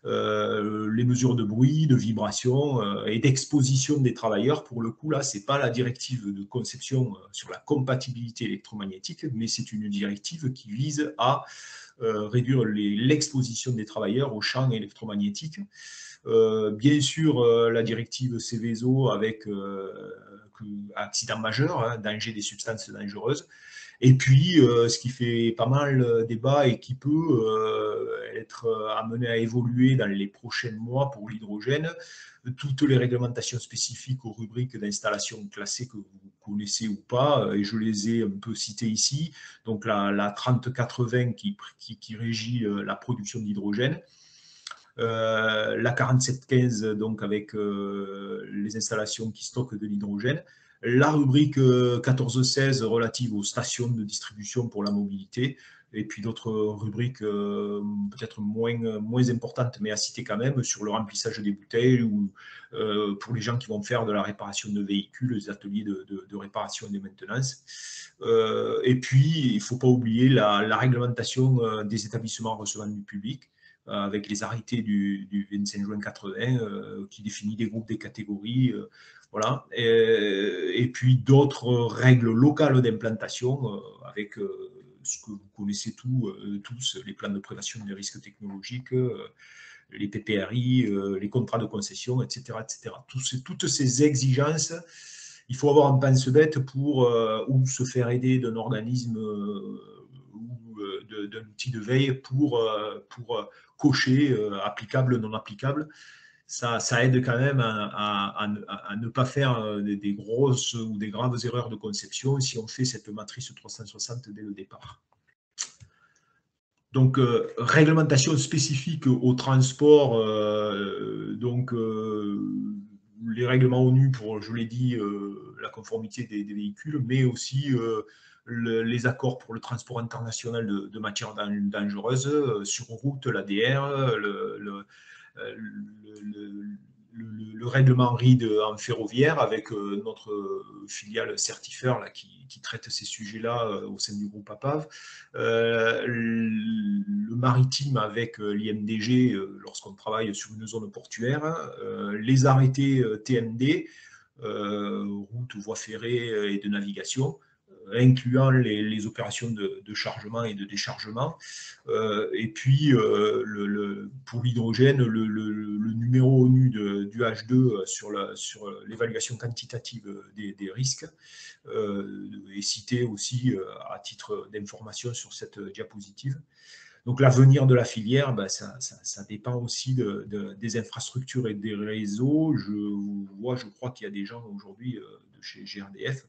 Les mesures de bruit, de vibration et d'exposition des travailleurs. Pour le coup, là, ce n'est pas la directive de conception sur la compatibilité électromagnétique, mais c'est une directive qui vise à réduire l'exposition des travailleurs aux champs électromagnétiques. Bien sûr, la directive Seveso avec accident majeur, hein, danger des substances dangereuses. Et puis, ce qui fait pas mal débat et qui peut être amené à évoluer dans les prochains mois pour l'hydrogène, toutes les réglementations spécifiques aux rubriques d'installation classées que vous connaissez ou pas, et je les ai un peu cités ici. Donc la 3080 qui régit la production d'hydrogène. La 4715 donc avec les installations qui stockent de l'hydrogène. La rubrique 1416 relative aux stations de distribution pour la mobilité. Et puis d'autres rubriques peut-être moins importantes, mais à citer quand même, sur le remplissage des bouteilles ou pour les gens qui vont faire de la réparation de véhicules, les ateliers de réparation et de maintenance. Et puis, il ne faut pas oublier la réglementation des établissements recevant du public, avec les arrêtés du 25 juin 80 qui définit des groupes, des catégories. Voilà. Et puis d'autres règles locales d'implantation avec ce que vous connaissez tous, les plans de prévention des risques technologiques, les PPRI, les contrats de concession, etc. etc. Toutes ces exigences, il faut avoir un pense-bête pour ou se faire aider d'un organisme ou d'un outil de veille pour cocher applicable, non applicable. Ça aide quand même à ne pas faire des grosses ou des graves erreurs de conception si on fait cette matrice 360 dès le départ. Donc, réglementation spécifique au transport, les règlements ONU pour, je l'ai dit, la conformité des véhicules, mais aussi les accords pour le transport international de matières dangereuses sur route, l'ADR, le règlement RID en ferroviaire avec notre filiale Certifer là, qui traite ces sujets-là au sein du groupe APAV, le maritime avec l'IMDG lorsqu'on travaille sur une zone portuaire, les arrêtés TMD, route, voie ferrée et de navigation, incluant les opérations de chargement et de déchargement. Et puis, pour l'hydrogène, le numéro ONU du H2 sur l'évaluation quantitative des risques est cité aussi à titre d'information sur cette diapositive. Donc, l'avenir de la filière, ben, ça dépend aussi des infrastructures et des réseaux. Je crois qu'il y a des gens aujourd'hui chez GRDF.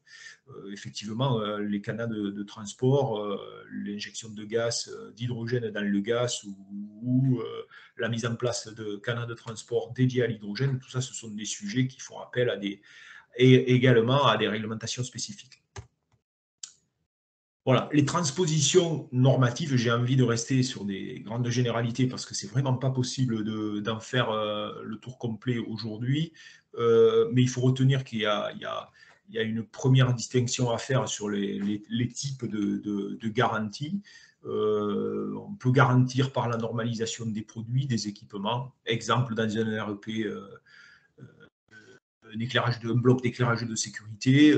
Effectivement, les canaux de transport, l'injection de gaz, d'hydrogène dans le gaz ou la mise en place de canaux de transport dédiés à l'hydrogène, tout ça, ce sont des sujets qui font appel également à des réglementations spécifiques. Voilà, les transpositions normatives, j'ai envie de rester sur des grandes généralités parce que c'est vraiment pas possible d'en faire le tour complet aujourd'hui, mais il faut retenir qu'il y a une première distinction à faire sur les types de garanties. On peut garantir par la normalisation des produits, des équipements. Exemple, dans un REP, un bloc d'éclairage de sécurité,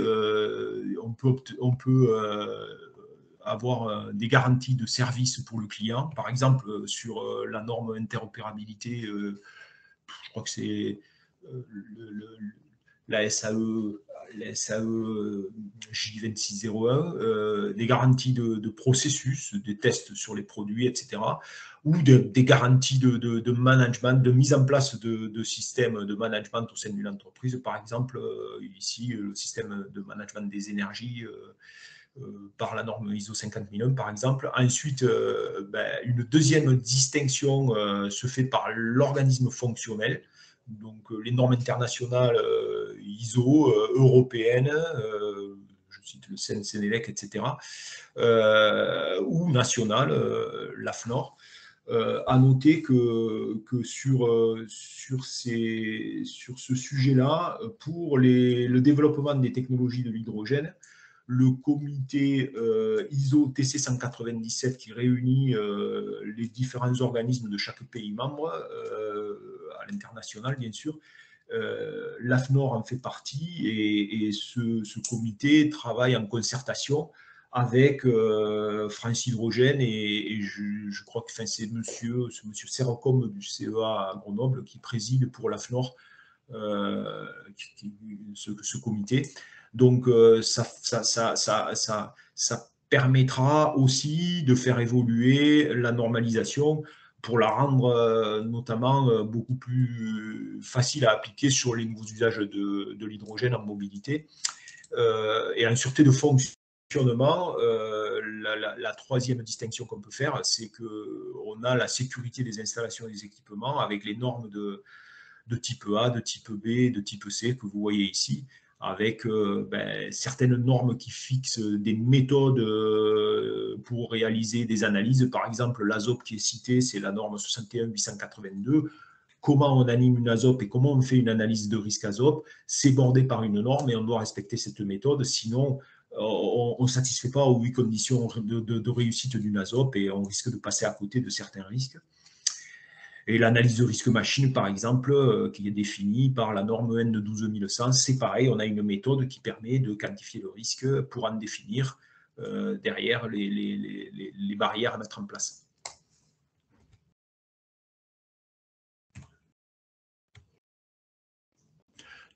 on peut avoir des garanties de service pour le client. Par exemple, sur la norme interopérabilité, je crois que c'est la SAE J2601, des garanties de processus, des tests sur les produits, etc. Ou des garanties de management, de mise en place de systèmes de management au sein d'une entreprise. Par exemple, ici, le système de management des énergies par la norme ISO 50001, par exemple. Ensuite, une deuxième distinction se fait par l'organisme fonctionnel. Donc, les normes internationales ISO, européennes, je cite le Sénélec, etc., ou nationales, l'AFNOR. À noter que sur ce sujet-là, pour le développement des technologies de l'hydrogène, le comité ISO TC 197 qui réunit les différents organismes de chaque pays membre, à l'international bien sûr, l'AFNOR en fait partie et ce comité travaille en concertation avec France Hydrogène et je crois que c'est monsieur Serrocom du CEA à Grenoble qui préside pour l'AFNOR ce comité. Donc, ça permettra aussi de faire évoluer la normalisation pour la rendre notamment beaucoup plus facile à appliquer sur les nouveaux usages de l'hydrogène en mobilité. Et en sûreté de fonctionnement, la troisième distinction qu'on peut faire, c'est qu'on a la sécurité des installations et des équipements avec les normes de type A, de type B, de type C que vous voyez ici, avec certaines normes qui fixent des méthodes pour réaliser des analyses. Par exemple, l'ASOP qui est citée, c'est la norme 61-882. Comment on anime une ASOP et comment on fait une analyse de risque ASOP, c'est bordé par une norme et on doit respecter cette méthode, sinon on ne satisfait pas aux 8 conditions de réussite d'une ASOP et on risque de passer à côté de certains risques. Et l'analyse de risque machine, par exemple, qui est définie par la norme N de 12100, c'est pareil, on a une méthode qui permet de quantifier le risque pour en définir derrière les barrières à mettre en place.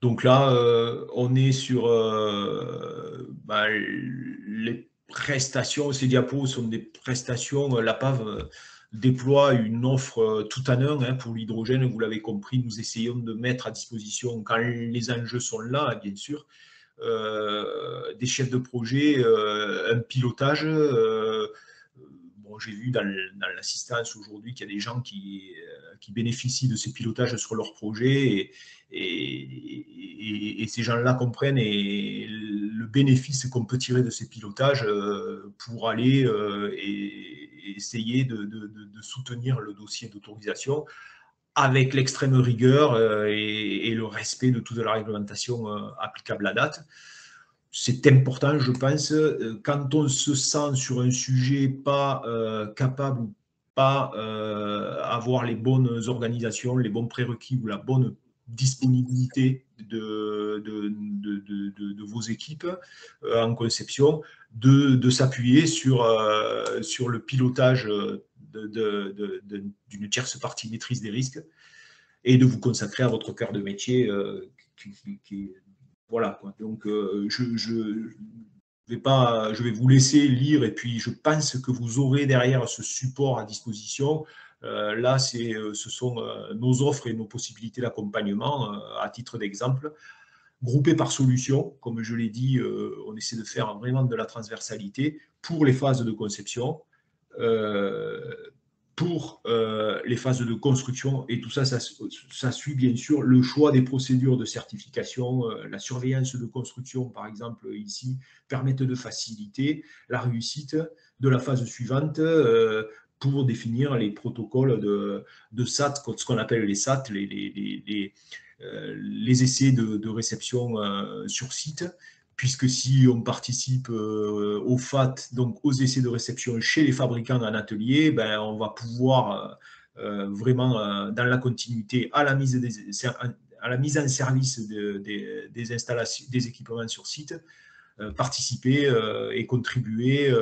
Donc là, on est sur les prestations. Ces diapos sont des prestations. La PAV déploie une offre tout en un pour l'hydrogène. Vous l'avez compris, nous essayons de mettre à disposition, quand les enjeux sont là, bien sûr, des chefs de projet, un pilotage. J'ai vu dans l'assistance aujourd'hui qu'il y a des gens qui bénéficient de ces pilotages sur leur projet et ces gens-là comprennent le bénéfice qu'on peut tirer de ces pilotages pour aller et essayer de soutenir le dossier d'autorisation avec l'extrême rigueur et le respect de toute la réglementation applicable à date. C'est important, je pense, quand on se sent sur un sujet pas capable ou pas avoir les bonnes organisations, les bons prérequis ou la bonne disponibilité de vos équipes en conception, de s'appuyer sur le pilotage d'une tierce partie maîtrise des risques et de vous consacrer à votre cœur de métier qui voilà, quoi. Donc, je vais vous laisser lire et puis je pense que vous aurez derrière ce support à disposition. Là, ce sont nos offres et nos possibilités d'accompagnement à titre d'exemple. Groupées par solution, comme je l'ai dit, on essaie de faire vraiment de la transversalité pour les phases de conception. Pour les phases de construction et tout ça, ça suit bien sûr le choix des procédures de certification, la surveillance de construction par exemple ici permettent de faciliter la réussite de la phase suivante pour définir les protocoles de SAT, ce qu'on appelle les SAT, les essais de réception sur site. Puisque si on participe au FAT, donc aux essais de réception chez les fabricants en atelier, on va pouvoir vraiment, dans la continuité, à la mise en service des installations, des équipements sur site, participer et contribuer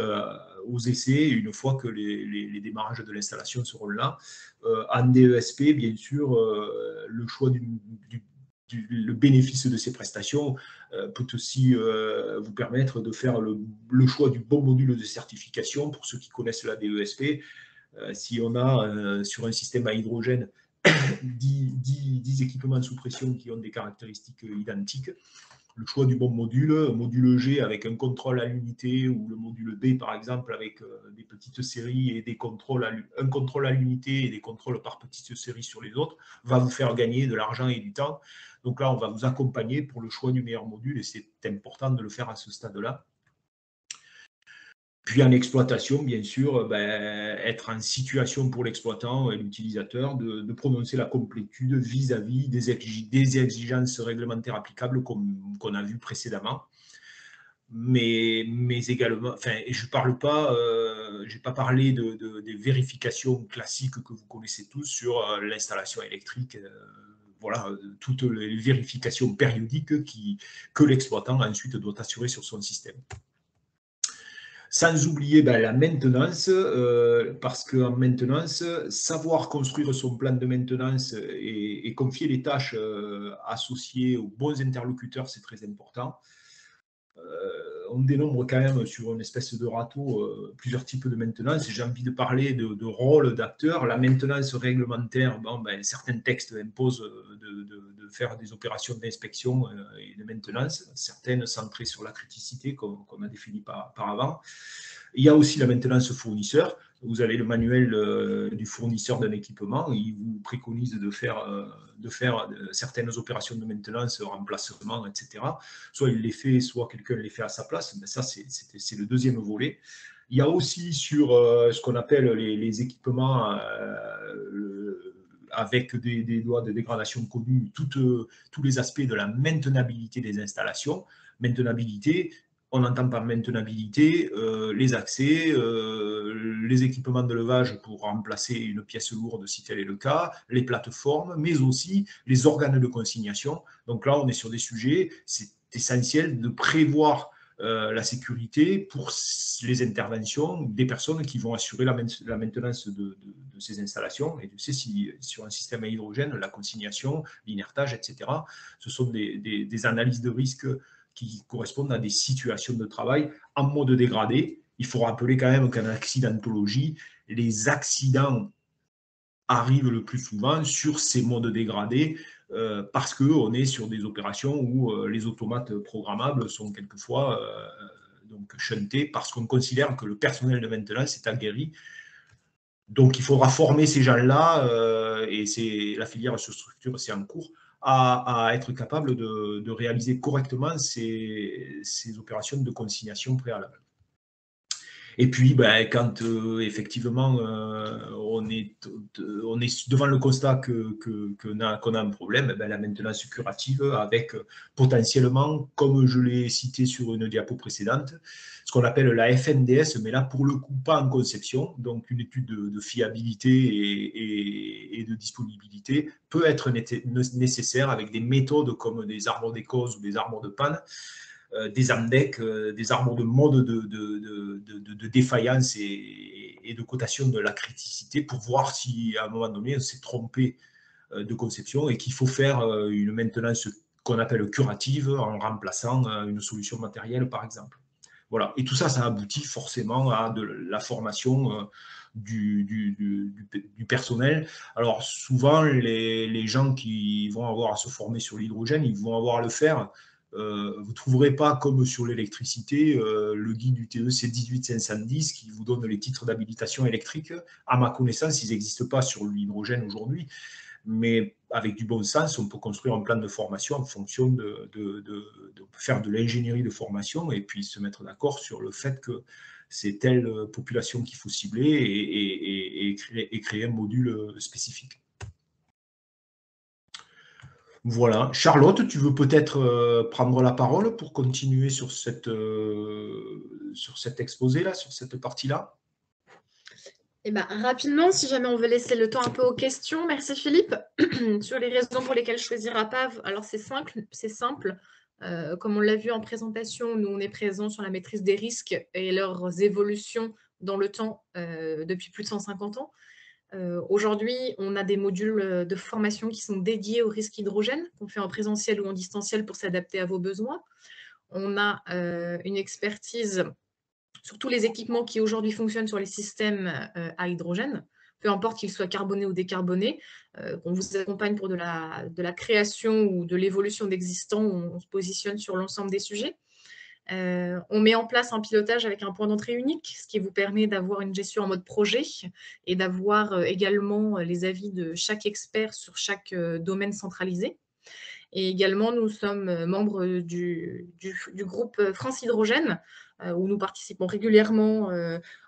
aux essais une fois que les démarrages de l'installation seront là. En DESP, bien sûr, le choix le bénéfice de ces prestations peut aussi vous permettre de faire le choix du bon module de certification. Pour ceux qui connaissent la DESP, si on a sur un système à hydrogène 10 équipements sous pression qui ont des caractéristiques identiques, le choix du bon module G avec un contrôle à l'unité ou le module B par exemple avec des petites séries et un contrôle à l'unité et des contrôles par petites séries sur les autres va vous faire gagner de l'argent et du temps. Donc là, on va vous accompagner pour le choix du meilleur module et c'est important de le faire à ce stade-là. Puis en exploitation, bien sûr, être en situation pour l'exploitant et l'utilisateur de prononcer la complétude vis-à-vis des exigences réglementaires applicables qu'on a vu précédemment. Mais également, je parle pas, j'ai pas parlé des vérifications classiques que vous connaissez tous sur l'installation électrique. Voilà, toutes les vérifications périodiques que l'exploitant ensuite doit assurer sur son système. Sans oublier la maintenance, parce qu'en maintenance, savoir construire son plan de maintenance et confier les tâches associées aux bons interlocuteurs, c'est très important. on dénombre quand même sur une espèce de râteau plusieurs types de maintenance. J'ai envie de parler de rôle d'acteur. La maintenance réglementaire, certains textes imposent de faire des opérations d'inspection et de maintenance, certaines centrées sur la criticité, comme on a défini par avant. Il y a aussi la maintenance fournisseur. Vous avez le manuel du fournisseur d'un équipement. Il vous préconise de faire certaines opérations de maintenance, remplacement, etc. Soit il les fait, soit quelqu'un les fait à sa place. Mais ça, c'est le deuxième volet. Il y a aussi sur ce qu'on appelle les équipements avec des lois de dégradation connues, tous les aspects de la maintenabilité des installations. Maintenabilité, on entend par maintenabilité les accès, les équipements de levage pour remplacer une pièce lourde si tel est le cas, les plateformes, mais aussi les organes de consignation. Donc là, on est sur des sujets, c'est essentiel de prévoir la sécurité pour les interventions des personnes qui vont assurer la maintenance de ces installations. Et tu sais, si sur un système à hydrogène, la consignation, l'inertage, etc., ce sont des analyses de risque qui correspondent à des situations de travail en mode dégradé. Il faut rappeler quand même qu'en accidentologie, les accidents arrivent le plus souvent sur ces modes dégradés parce qu'on est sur des opérations où les automates programmables sont quelquefois donc shuntés parce qu'on considère que le personnel de maintenance est aguerri. Donc, il faudra former ces gens-là et la filière se structure, c'est en cours, à être capable de réaliser correctement ces opérations de consignation préalable. Et puis, quand effectivement on est devant le constat qu'on a un problème, la maintenance curative avec potentiellement, comme je l'ai cité sur une diapo précédente, ce qu'on appelle la FNDS, mais là pour le coup pas en conception, donc une étude de fiabilité et de disponibilité peut être nécessaire avec des méthodes comme des arbres des causes ou des arbres de panne, des AMDEC, des arbres de mode de défaillance et de cotation de la criticité pour voir si à un moment donné on s'est trompé de conception et qu'il faut faire une maintenance qu'on appelle curative en remplaçant une solution matérielle par exemple. Voilà. Et tout ça, ça aboutit forcément à de la formation du personnel. Alors souvent, les gens qui vont avoir à se former sur l'hydrogène, ils vont avoir à le faire. Vous ne trouverez pas, comme sur l'électricité, le guide du TEC 18510 qui vous donne les titres d'habilitation électrique. À ma connaissance, ils n'existent pas sur l'hydrogène aujourd'hui. Mais avec du bon sens, on peut construire un plan de formation en fonction de faire de l'ingénierie de formation et puis se mettre d'accord sur le fait que c'est telle population qu'il faut cibler et créer un module spécifique. Voilà. Charlotte, tu veux peut-être prendre la parole pour continuer sur cet exposé-là, sur cette partie-là? Rapidement, si jamais on veut laisser le temps un peu aux questions. Merci Philippe. Sur les raisons pour lesquelles choisir APAV, alors c'est simple. Comme on l'a vu en présentation, nous on est présents sur la maîtrise des risques et leurs évolutions dans le temps depuis plus de 150 ans. Aujourd'hui, on a des modules de formation qui sont dédiés au risque hydrogène, qu'on fait en présentiel ou en distanciel pour s'adapter à vos besoins. On a une expertise sur tous les équipements qui aujourd'hui fonctionnent sur les systèmes à hydrogène, peu importe qu'ils soient carbonés ou décarbonés, qu'on vous accompagne pour de la création ou de l'évolution d'existants, on se positionne sur l'ensemble des sujets. On met en place un pilotage avec un point d'entrée unique, ce qui vous permet d'avoir une gestion en mode projet et d'avoir également les avis de chaque expert sur chaque domaine centralisé. Et également, nous sommes membres du groupe France Hydrogène, où nous participons régulièrement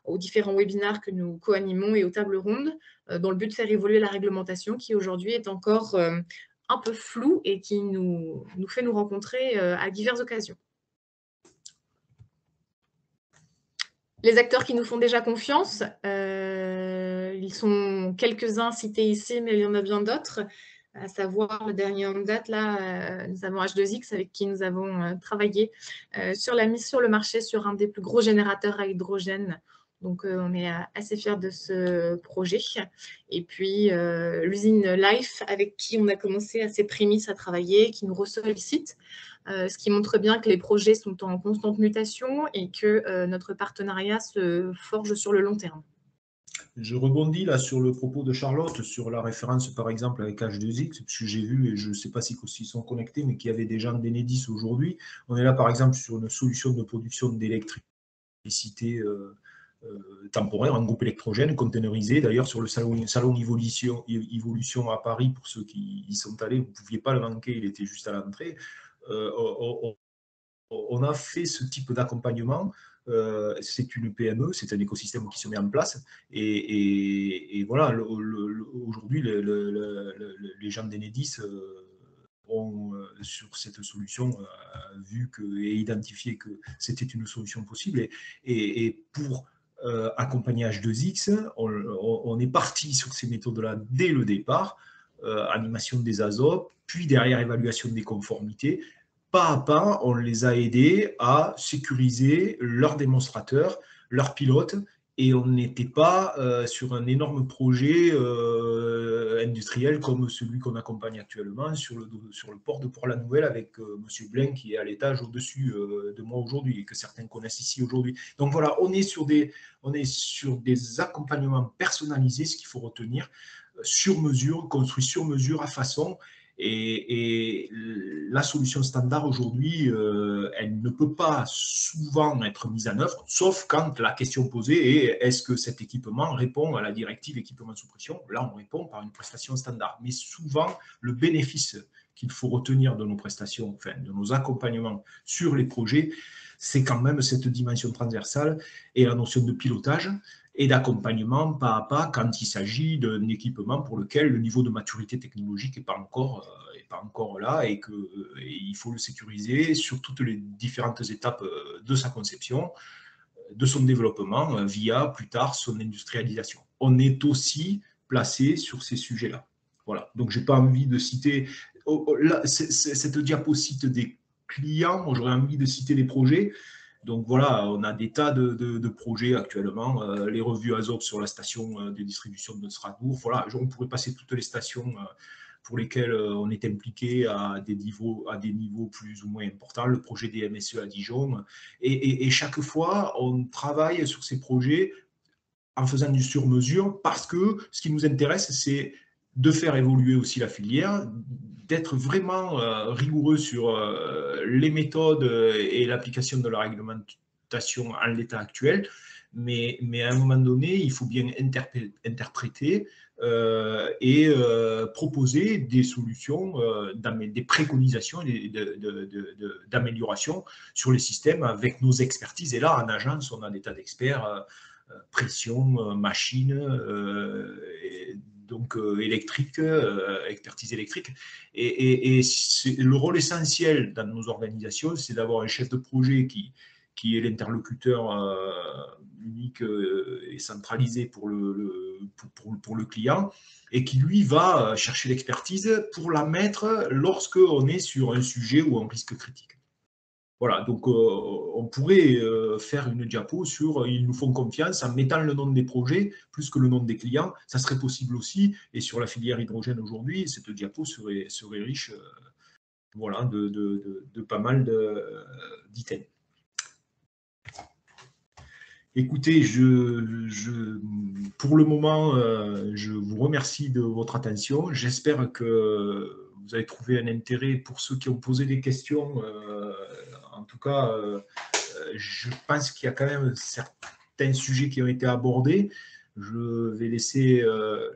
aux différents webinaires que nous co-animons et aux tables rondes, dans le but de faire évoluer la réglementation qui aujourd'hui est encore un peu floue et qui nous fait nous rencontrer à diverses occasions. Les acteurs qui nous font déjà confiance, ils sont quelques-uns cités ici, mais il y en a bien d'autres, à savoir le dernier en date, là, nous avons H2X avec qui nous avons travaillé sur la mise sur le marché sur un des plus gros générateurs à hydrogène. Donc, on est assez fiers de ce projet. Et puis, l'usine Life, avec qui on a commencé à ses prémices à travailler, qui nous ressollicite. ce qui montre bien que les projets sont en constante mutation et que notre partenariat se forge sur le long terme. Je rebondis là sur le propos de Charlotte, sur la référence par exemple avec H2X, parce que j'ai vu, et je ne sais pas s'ils sont connectés, mais qu'il y avait des gens d'Enedis aujourd'hui. On est là par exemple sur une solution de production d'électricité temporaire, un groupe électrogène containerisé. D'ailleurs, sur le salon Evolution à Paris, pour ceux qui y sont allés, vous ne pouviez pas le manquer, il était juste à l'entrée. On a fait ce type d'accompagnement. C'est une PME, c'est un écosystème qui se met en place. Et voilà, aujourd'hui, les gens d'Enedis ont, sur cette solution, vu et identifié que c'était une solution possible. Et pour accompagner H2X, on est parti sur ces méthodes-là dès le départ, animation des ASOP, puis derrière évaluation des conformités. Pas à pas, on les a aidés à sécuriser leurs démonstrateurs, leurs pilotes, et on n'était pas sur un énorme projet industriel comme celui qu'on accompagne actuellement sur le port de Port-la-Nouvelle avec M. Blain qui est à l'étage au-dessus de moi aujourd'hui et que certains connaissent ici aujourd'hui. Donc voilà, on est sur des accompagnements personnalisés, ce qu'il faut retenir, sur mesure, construit sur mesure à façon. Et la solution standard aujourd'hui, elle ne peut pas souvent être mise en œuvre, sauf quand la question posée est est-ce que cet équipement répond à la directive équipement sous pression? Là, on répond par une prestation standard. Mais souvent, le bénéfice qu'il faut retenir de nos prestations, enfin de nos accompagnements sur les projets, c'est quand même cette dimension transversale et la notion de pilotage et d'accompagnement pas à pas quand il s'agit d'un équipement pour lequel le niveau de maturité technologique n'est pas encore là et qu'il faut le sécuriser sur toutes les différentes étapes de sa conception, de son développement, via plus tard son industrialisation. On est aussi placé sur ces sujets-là. Voilà. Donc, je n'ai pas envie de citer... cette diapo cite des clients, moi j'aurais envie de citer des projets. Donc voilà, on a des tas de projets actuellement, les revues ASOP sur la station de distribution de Strasbourg. Voilà, on pourrait passer toutes les stations pour lesquelles on est impliqué à des niveaux plus ou moins importants, le projet des MSE à Dijon. Et chaque fois, on travaille sur ces projets en faisant du sur-mesure parce que ce qui nous intéresse, c'est de faire évoluer aussi la filière, d'être vraiment rigoureux sur les méthodes et l'application de la réglementation en l'état actuel. Mais à un moment donné, il faut bien interpréter et proposer des solutions, des préconisations d'amélioration sur les systèmes avec nos expertises. Et là, en agence, on a des tas d'experts, pression, machine, donc électrique, expertise électrique. Et le rôle essentiel dans nos organisations, c'est d'avoir un chef de projet qui est l'interlocuteur unique et centralisé pour le client et qui, lui, va chercher l'expertise pour la mettre lorsqu'on est sur un sujet ou un risque critique. Voilà, donc on pourrait faire une diapo sur « ils nous font confiance » en mettant le nom des projets plus que le nom des clients. Ça serait possible aussi. Et sur la filière hydrogène aujourd'hui, cette diapo serait riche voilà, de pas mal d'items. Écoutez, pour le moment, je vous remercie de votre attention. J'espère que vous avez trouvé un intérêt pour ceux qui ont posé des questions. En tout cas, je pense qu'il y a quand même certains sujets qui ont été abordés. Je vais laisser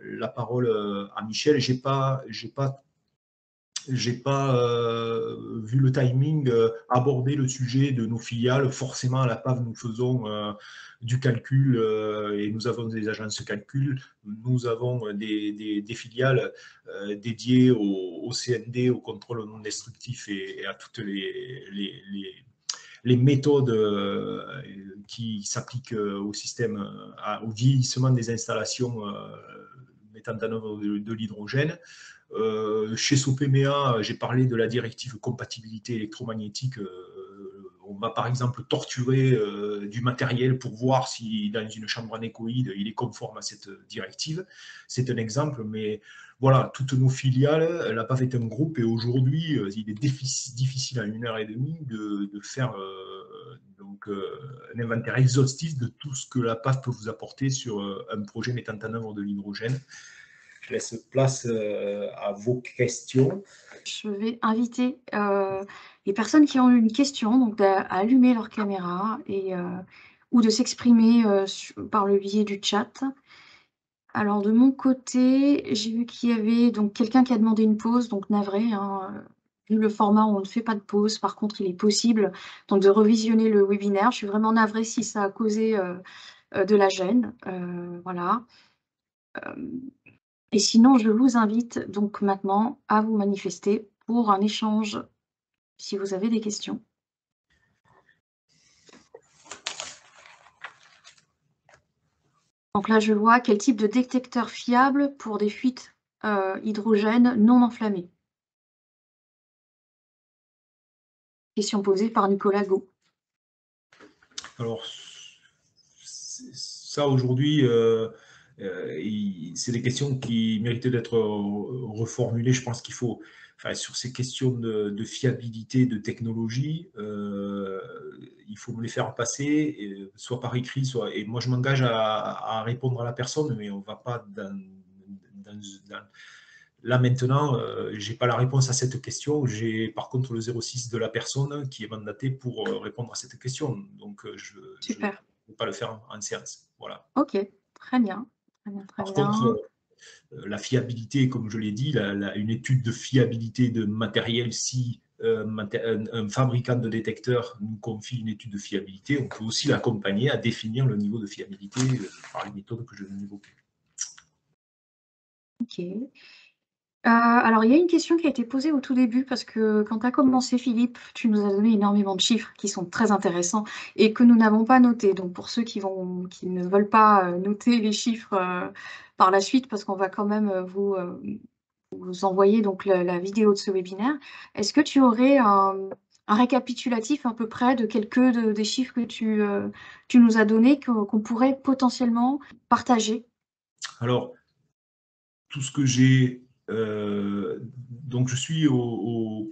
la parole à Michel. J'ai pas vu le timing aborder le sujet de nos filiales. Forcément, à la PAV, nous faisons du calcul et nous avons des agences de calcul. Nous avons des filiales dédiées au CND, au contrôle non destructif et à toutes les méthodes qui s'appliquent au système, au vieillissement des installations mettant en œuvre de l'hydrogène. Chez Sopemea, j'ai parlé de la directive compatibilité électromagnétique. On on va par exemple torturer du matériel pour voir si dans une chambre anéchoïde, il est conforme à cette directive. C'est un exemple, mais voilà, toutes nos filiales, la PAF est un groupe et aujourd'hui, il est difficile à 1h30 de faire un inventaire exhaustif de tout ce que la PAF peut vous apporter sur un projet mettant en œuvre de l'hydrogène. Je laisse place à vos questions. Je vais inviter les personnes qui ont une question donc, à allumer leur caméra ou de s'exprimer par le biais du chat. Alors, de mon côté, j'ai vu qu'il y avait donc quelqu'un qui a demandé une pause, donc navré. Vu le format, on ne fait pas de pause. Par contre, il est possible donc, de revisionner le webinaire. Je suis vraiment navrée si ça a causé de la gêne. Voilà. Et sinon, je vous invite donc maintenant à vous manifester pour un échange si vous avez des questions. Donc là, je vois quel type de détecteur fiable pour des fuites hydrogène non enflammées. Question posée par Nicolas Go. Alors, ça aujourd'hui, c'est des questions qui méritaient d'être reformulées. Je pense qu'il faut, sur ces questions de fiabilité, de technologie, il faut me les faire passer, soit par écrit, soit. Et moi, je m'engage à répondre à la personne, mais on ne va pas Là, maintenant, je n'ai pas la réponse à cette question. J'ai par contre le 06 de la personne qui est mandatée pour répondre à cette question. Donc, je ne vais pas le faire en séance. Voilà. Ok, très bien. Par contre, la fiabilité, comme je l'ai dit, une étude de fiabilité de matériel, si un fabricant de détecteurs nous confie une étude de fiabilité, on peut aussi l'accompagner à définir le niveau de fiabilité par les méthodes que je viens d'évoquer. Ok. Alors, il y a une question qui a été posée au tout début parce que quand tu as commencé, Philippe, tu nous as donné énormément de chiffres qui sont très intéressants et que nous n'avons pas notés. Donc, pour ceux qui ne veulent pas noter les chiffres par la suite, parce qu'on va quand même vous envoyer donc la vidéo de ce webinaire, est-ce que tu aurais un récapitulatif à peu près de quelques des chiffres que tu nous as donnés qu'on pourrait potentiellement partager? Alors, tout ce que j'ai... donc, je suis au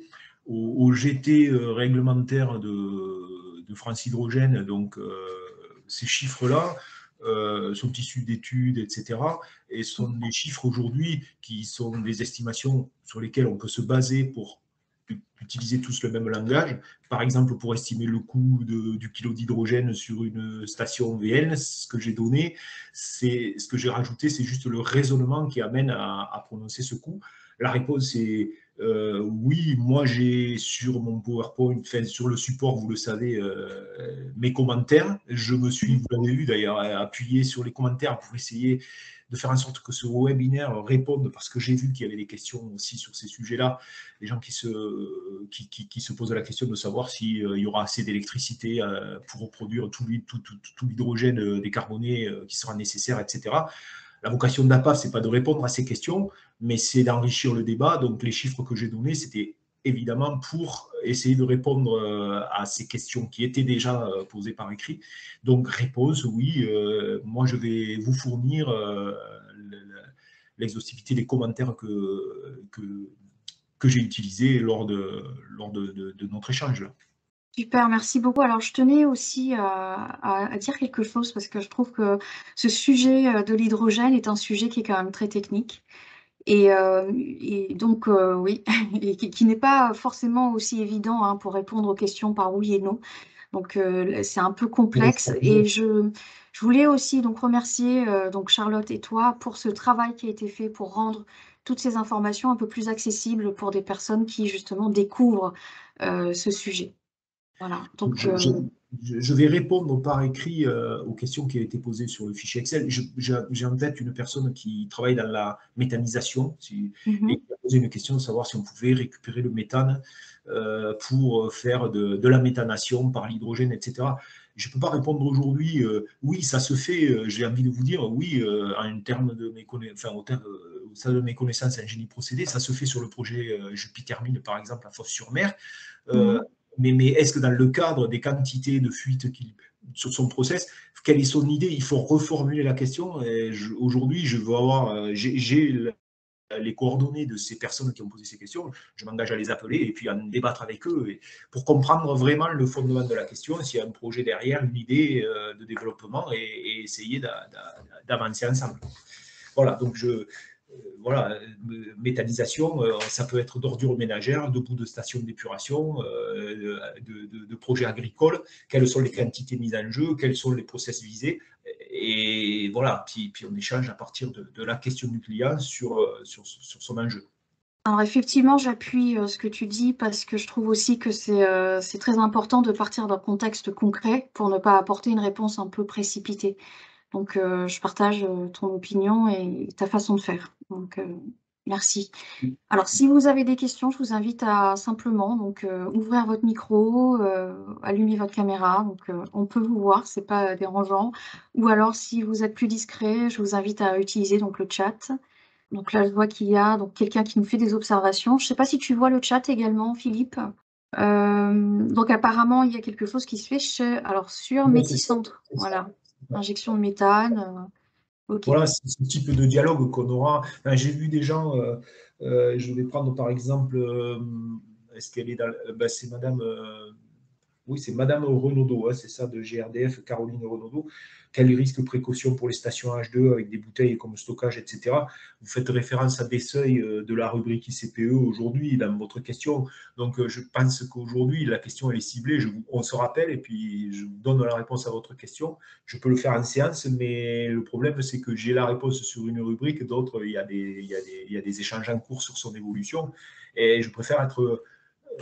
GT réglementaire de France Hydrogène. Donc, ces chiffres-là sont issus d'études, etc. Et sont des chiffres aujourd'hui qui sont des estimations sur lesquelles on peut se baser pour utiliser tous le même langage. Par exemple, pour estimer le coût du kilo d'hydrogène sur une station VN, ce que j'ai donné, c'est ce que j'ai rajouté, c'est juste le raisonnement qui amène à prononcer ce coût. La réponse est oui. Moi, j'ai sur mon PowerPoint, enfin, sur le support, vous le savez, mes commentaires. Je me suis, vous l'avez vu d'ailleurs, appuyé sur les commentaires pour essayer de faire en sorte que ce webinaire réponde, parce que j'ai vu qu'il y avait des questions aussi sur ces sujets-là, les gens qui se posent la question de savoir s'il y aura assez d'électricité pour produire tout l'hydrogène décarboné qui sera nécessaire, etc. La vocation de la PAF, ce n'est pas de répondre à ces questions, mais c'est d'enrichir le débat. Donc, les chiffres que j'ai donnés, c'était évidemment pour essayer de répondre à ces questions qui étaient déjà posées par écrit. Donc, réponse, oui, moi, je vais vous fournir l'exhaustivité des commentaires que j'ai utilisés lors de notre échange. Là. Super, merci beaucoup. Alors, je tenais aussi à dire quelque chose parce que je trouve que ce sujet de l'hydrogène est un sujet qui est quand même très technique. Et donc, oui, et qui n'est pas forcément aussi évident pour répondre aux questions par oui et non. Donc, c'est un peu complexe. Et je voulais aussi donc remercier donc Charlotte et toi pour ce travail qui a été fait pour rendre toutes ces informations un peu plus accessibles pour des personnes qui, justement, découvrent ce sujet. Voilà. Donc, je vais répondre par écrit aux questions qui ont été posées sur le fichier Excel. J'ai en tête une personne qui travaille dans la méthanisation et qui a posé une question de savoir si on pouvait récupérer le méthane pour faire de la méthanation par l'hydrogène, etc. Je ne peux pas répondre aujourd'hui, oui, ça se fait, j'ai envie de vous dire, oui, en termes de mes connaissances, au sein de mes connaissances en génie procédé, ça se fait sur le projet Jupiter Mine, par exemple, à Fos-sur-Mer. Mais est-ce que dans le cadre des quantités de fuites sur son process, quelle est son idée? Il faut reformuler la question. Aujourd'hui, je veux avoir, j'ai les coordonnées de ces personnes qui ont posé ces questions, je m'engage à les appeler et puis à en débattre avec eux pour comprendre vraiment le fondement de la question, s'il y a un projet derrière, une idée de développement et essayer d'avancer ensemble. Voilà, donc voilà, méthanisation, ça peut être d'ordures ménagères, de bouts de stations d'épuration, de projets agricoles, quelles sont les quantités mises en jeu, quels sont les process visés, et voilà, puis on échange à partir de la question du client sur son enjeu. Alors effectivement, j'appuie ce que tu dis parce que je trouve aussi que c'est très important de partir d'un contexte concret pour ne pas apporter une réponse un peu précipitée. Donc je partage ton opinion et ta façon de faire. Donc merci. Alors si vous avez des questions, je vous invite à simplement ouvrir votre micro, allumer votre caméra. Donc on peut vous voir, c'est pas dérangeant. Ou alors si vous êtes plus discret, je vous invite à utiliser donc le chat. Donc là, je vois qu'il y a quelqu'un qui nous fait des observations. Je ne sais pas si tu vois le chat également, Philippe. Donc apparemment, il y a quelque chose qui se fait sur Méticentre. Voilà, injection de méthane. Ok. Voilà, c'est ce type de dialogue qu'on aura. Enfin, j'ai vu des gens, je vais prendre par exemple, est-ce qu'elle est dans. Ben, c'est Madame. Oui, c'est Madame Renaudot, hein, c'est ça, de GRDF, Caroline Renaudot. Quel risque précaution pour les stations H2 avec des bouteilles comme stockage, etc. Vous faites référence à des seuils de la rubrique ICPE aujourd'hui dans votre question. Donc, je pense qu'aujourd'hui, la question elle est ciblée. On se rappelle et puis je vous donne la réponse à votre question. Je peux le faire en séance, mais le problème, c'est que j'ai la réponse sur une rubrique, d'autres, il y a des échanges en cours sur son évolution. Et je préfère être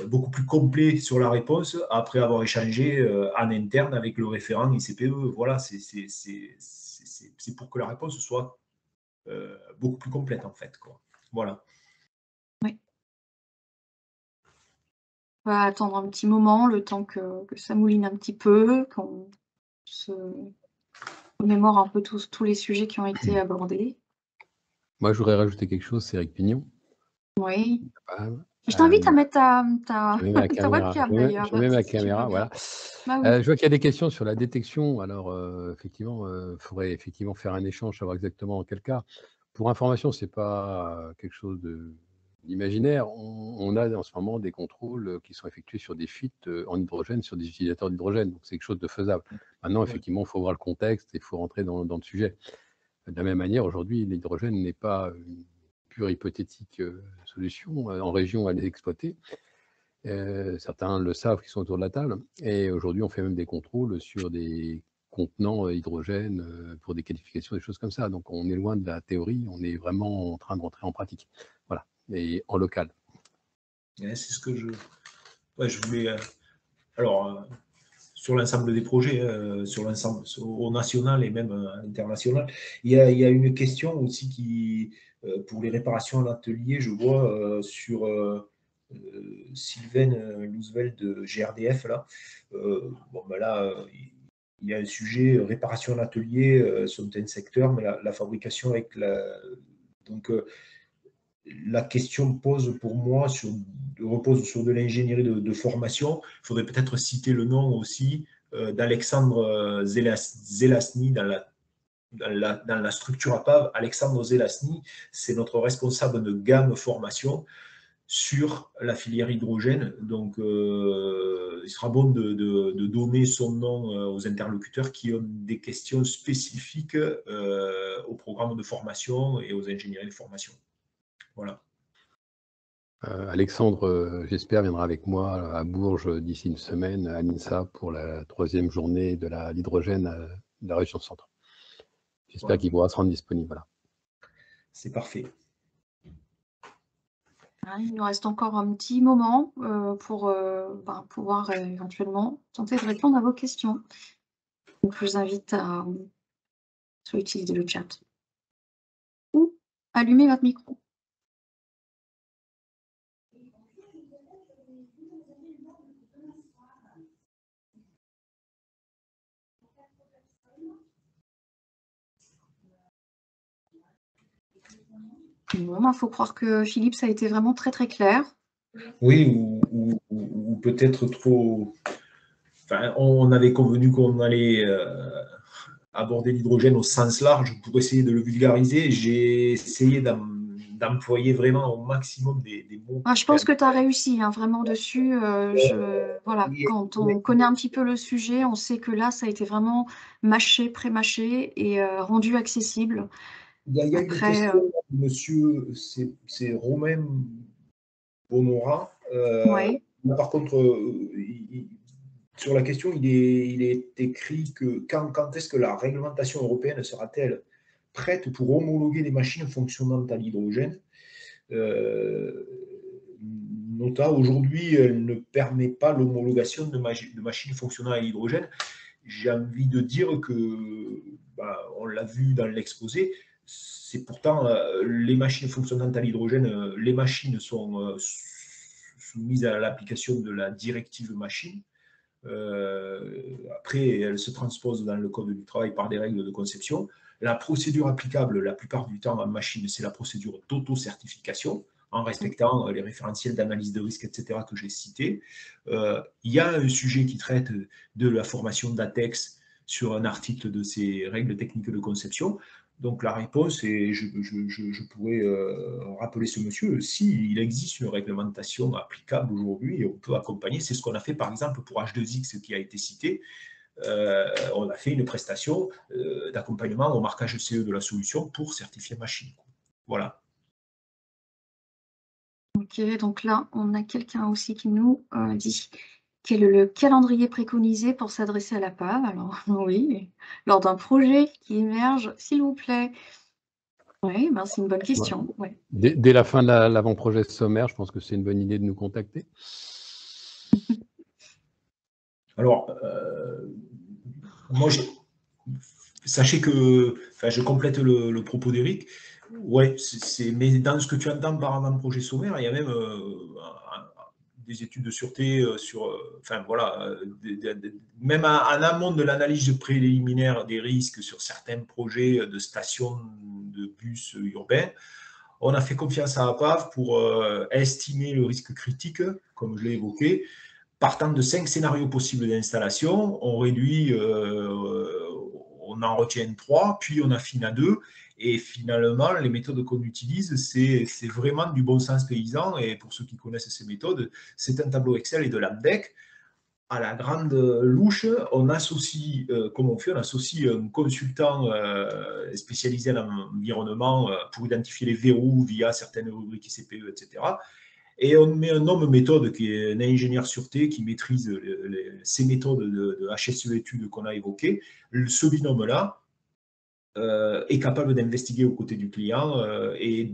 beaucoup plus complet sur la réponse après avoir échangé en interne avec le référent ICPE. Voilà, c'est pour que la réponse soit beaucoup plus complète en fait, quoi. Voilà. Oui. On va attendre un petit moment, le temps que ça mouline un petit peu, qu'on se remémore un peu tous les sujets qui ont été abordés. Moi, je voudrais rajouter quelque chose, c'est Eric Pignon. Oui. Je t'invite à mettre ta webcam d'ailleurs. Je mets ma caméra, voilà. Bah oui. Je vois qu'il y a des questions sur la détection. Alors, effectivement, il faudrait effectivement faire un échange, savoir exactement en quel cas. Pour information, ce n'est pas quelque chose d'imaginaire. On a en ce moment des contrôles qui sont effectués sur des fuites en hydrogène, sur des utilisateurs d'hydrogène. Donc, c'est quelque chose de faisable. Maintenant, effectivement, il faut voir le contexte et il faut rentrer dans le sujet. De la même manière, aujourd'hui, l'hydrogène n'est pas une pure hypothétique solution. En région, elle est exploitée. Certains le savent qui sont autour de la table. Et aujourd'hui, on fait même des contrôles sur des contenants hydrogène pour des qualifications, des choses comme ça. Donc, on est loin de la théorie. On est vraiment en train de rentrer en pratique. Voilà. Et en local. C'est ce que je voulais. Alors, sur l'ensemble des projets, sur l'ensemble, au national et même international. Il y a une question aussi qui, pour les réparations en atelier, je vois sur Sylvain Louzvel de GRDF. Là, il y a un sujet, réparation en atelier sont un secteur, mais la fabrication avec la. Donc, la question repose sur de l'ingénierie de formation. Il faudrait peut-être citer le nom aussi d'Alexandre Zelasny dans la structure APAV. Alexandre Zelasny, c'est notre responsable de gamme formation sur la filière hydrogène. Donc, il sera bon de donner son nom aux interlocuteurs qui ont des questions spécifiques au programme de formation et aux ingénieries de formation. Voilà. Alexandre, j'espère, viendra avec moi à Bourges d'ici une semaine à l'INSA pour la 3e journée de l'hydrogène de la région centre. J'espère qu'il pourra se rendre disponible. Voilà. C'est parfait. Il nous reste encore un petit moment pour pouvoir éventuellement tenter de répondre à vos questions. Donc, je vous invite à soit utiliser le chat ou allumer votre micro. Bon, faut croire que Philippe, ça a été vraiment très très clair. Oui, ou peut-être trop... Enfin, on avait convenu qu'on allait aborder l'hydrogène au sens large pour essayer de le vulgariser. J'ai essayé d'employer vraiment au maximum des mots Ah, qui je pense que tu as permettent. réussi hein, vraiment dessus. Voilà, quand on connaît un petit peu le sujet, on sait que là, ça a été vraiment mâché, pré-mâché et rendu accessible. Il y a une Après, question, monsieur, c'est Romain Bonora. ouais. Par contre, sur la question, il est écrit que quand est-ce que la réglementation européenne sera-t-elle prête pour homologuer les machines fonctionnant à l'hydrogène? Nota, aujourd'hui, elle ne permet pas l'homologation de machines fonctionnant à l'hydrogène. J'ai envie de dire que, on l'a vu dans l'exposé, c'est pourtant les machines fonctionnant à l'hydrogène, les machines sont soumises à l'application de la directive machine. Après, elle se transpose dans le code du travail par des règles de conception. La procédure applicable, la plupart du temps en machine, c'est la procédure d'auto-certification, en respectant les référentiels d'analyse de risque, etc., que j'ai cités. Il y a un sujet qui traite de la formation d'ATEX sur un article de ces règles techniques de conception. Donc la réponse, et je pourrais rappeler ce monsieur, s'il existe une réglementation applicable aujourd'hui, on peut accompagner, c'est ce qu'on a fait par exemple pour H2X qui a été cité, on a fait une prestation d'accompagnement au marquage CE de la solution pour certifier machine. Voilà. Ok, donc là, on a quelqu'un aussi qui nous dit quel est le calendrier préconisé pour s'adresser à la PAV. Alors oui, lors d'un projet qui émerge, s'il vous plaît. Oui, ben, c'est une bonne question. Ouais. Dès la fin de l'avant-projet sommaire, je pense que c'est une bonne idée de nous contacter. Alors, moi, sachez que, enfin, je complète le propos d'Éric. Ouais, mais dans ce que tu entends par avant-projet sommaire, il y a même des études de sûreté sur, enfin voilà, même en amont de l'analyse préliminaire des risques sur certains projets de stations de bus urbains. On a fait confiance à APAV pour estimer le risque critique, comme je l'ai évoqué. Partant de 5 scénarios possibles d'installation, on réduit, on en retient 3, puis on affine à 2. Et finalement, les méthodes qu'on utilise, c'est vraiment du bon sens paysan. Et pour ceux qui connaissent ces méthodes, c'est un tableau Excel et de l'AMDEC. À la grande louche, on associe, comme on fait, on associe un consultant spécialisé en environnement pour identifier les verrous via certaines rubriques ICPE, etc. Et on met un homme méthode qui est un ingénieur sûreté qui maîtrise ces méthodes de HSE études qu'on a évoquées. Ce binôme-là est capable d'investiguer aux côtés du client et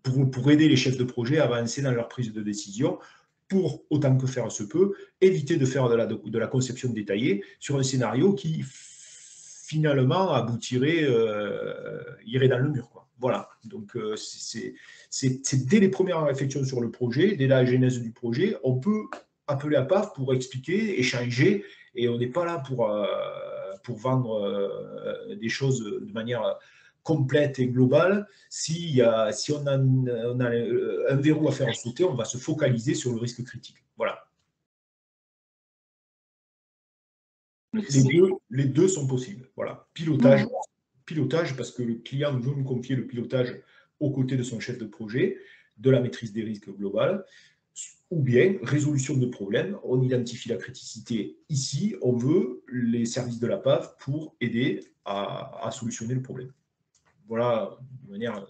pour aider les chefs de projet à avancer dans leur prise de décision pour, autant que faire se peut, éviter de faire de la conception détaillée sur un scénario qui finalement aboutirait, irait dans le mur, quoi. Voilà, donc c'est dès les premières réflexions sur le projet, dès la genèse du projet, on peut appeler à PAF pour expliquer, échanger, et on n'est pas là pour vendre des choses de manière complète et globale. Si on a un verrou à faire sauter, on va se focaliser sur le risque critique. Voilà. Les deux sont possibles. Voilà. Pilotage, parce que le client veut nous confier le pilotage aux côtés de son chef de projet, de la maîtrise des risques globales, ou bien résolution de problèmes. On identifie la criticité ici, on veut les services de la PAV pour aider à solutionner le problème. Voilà, de manière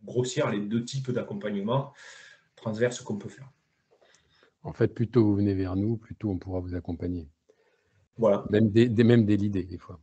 grossière, les deux types d'accompagnement transverses qu'on peut faire. En fait, plus tôt vous venez vers nous, plus tôt on pourra vous accompagner. Voilà. Même dès l'idée, des fois.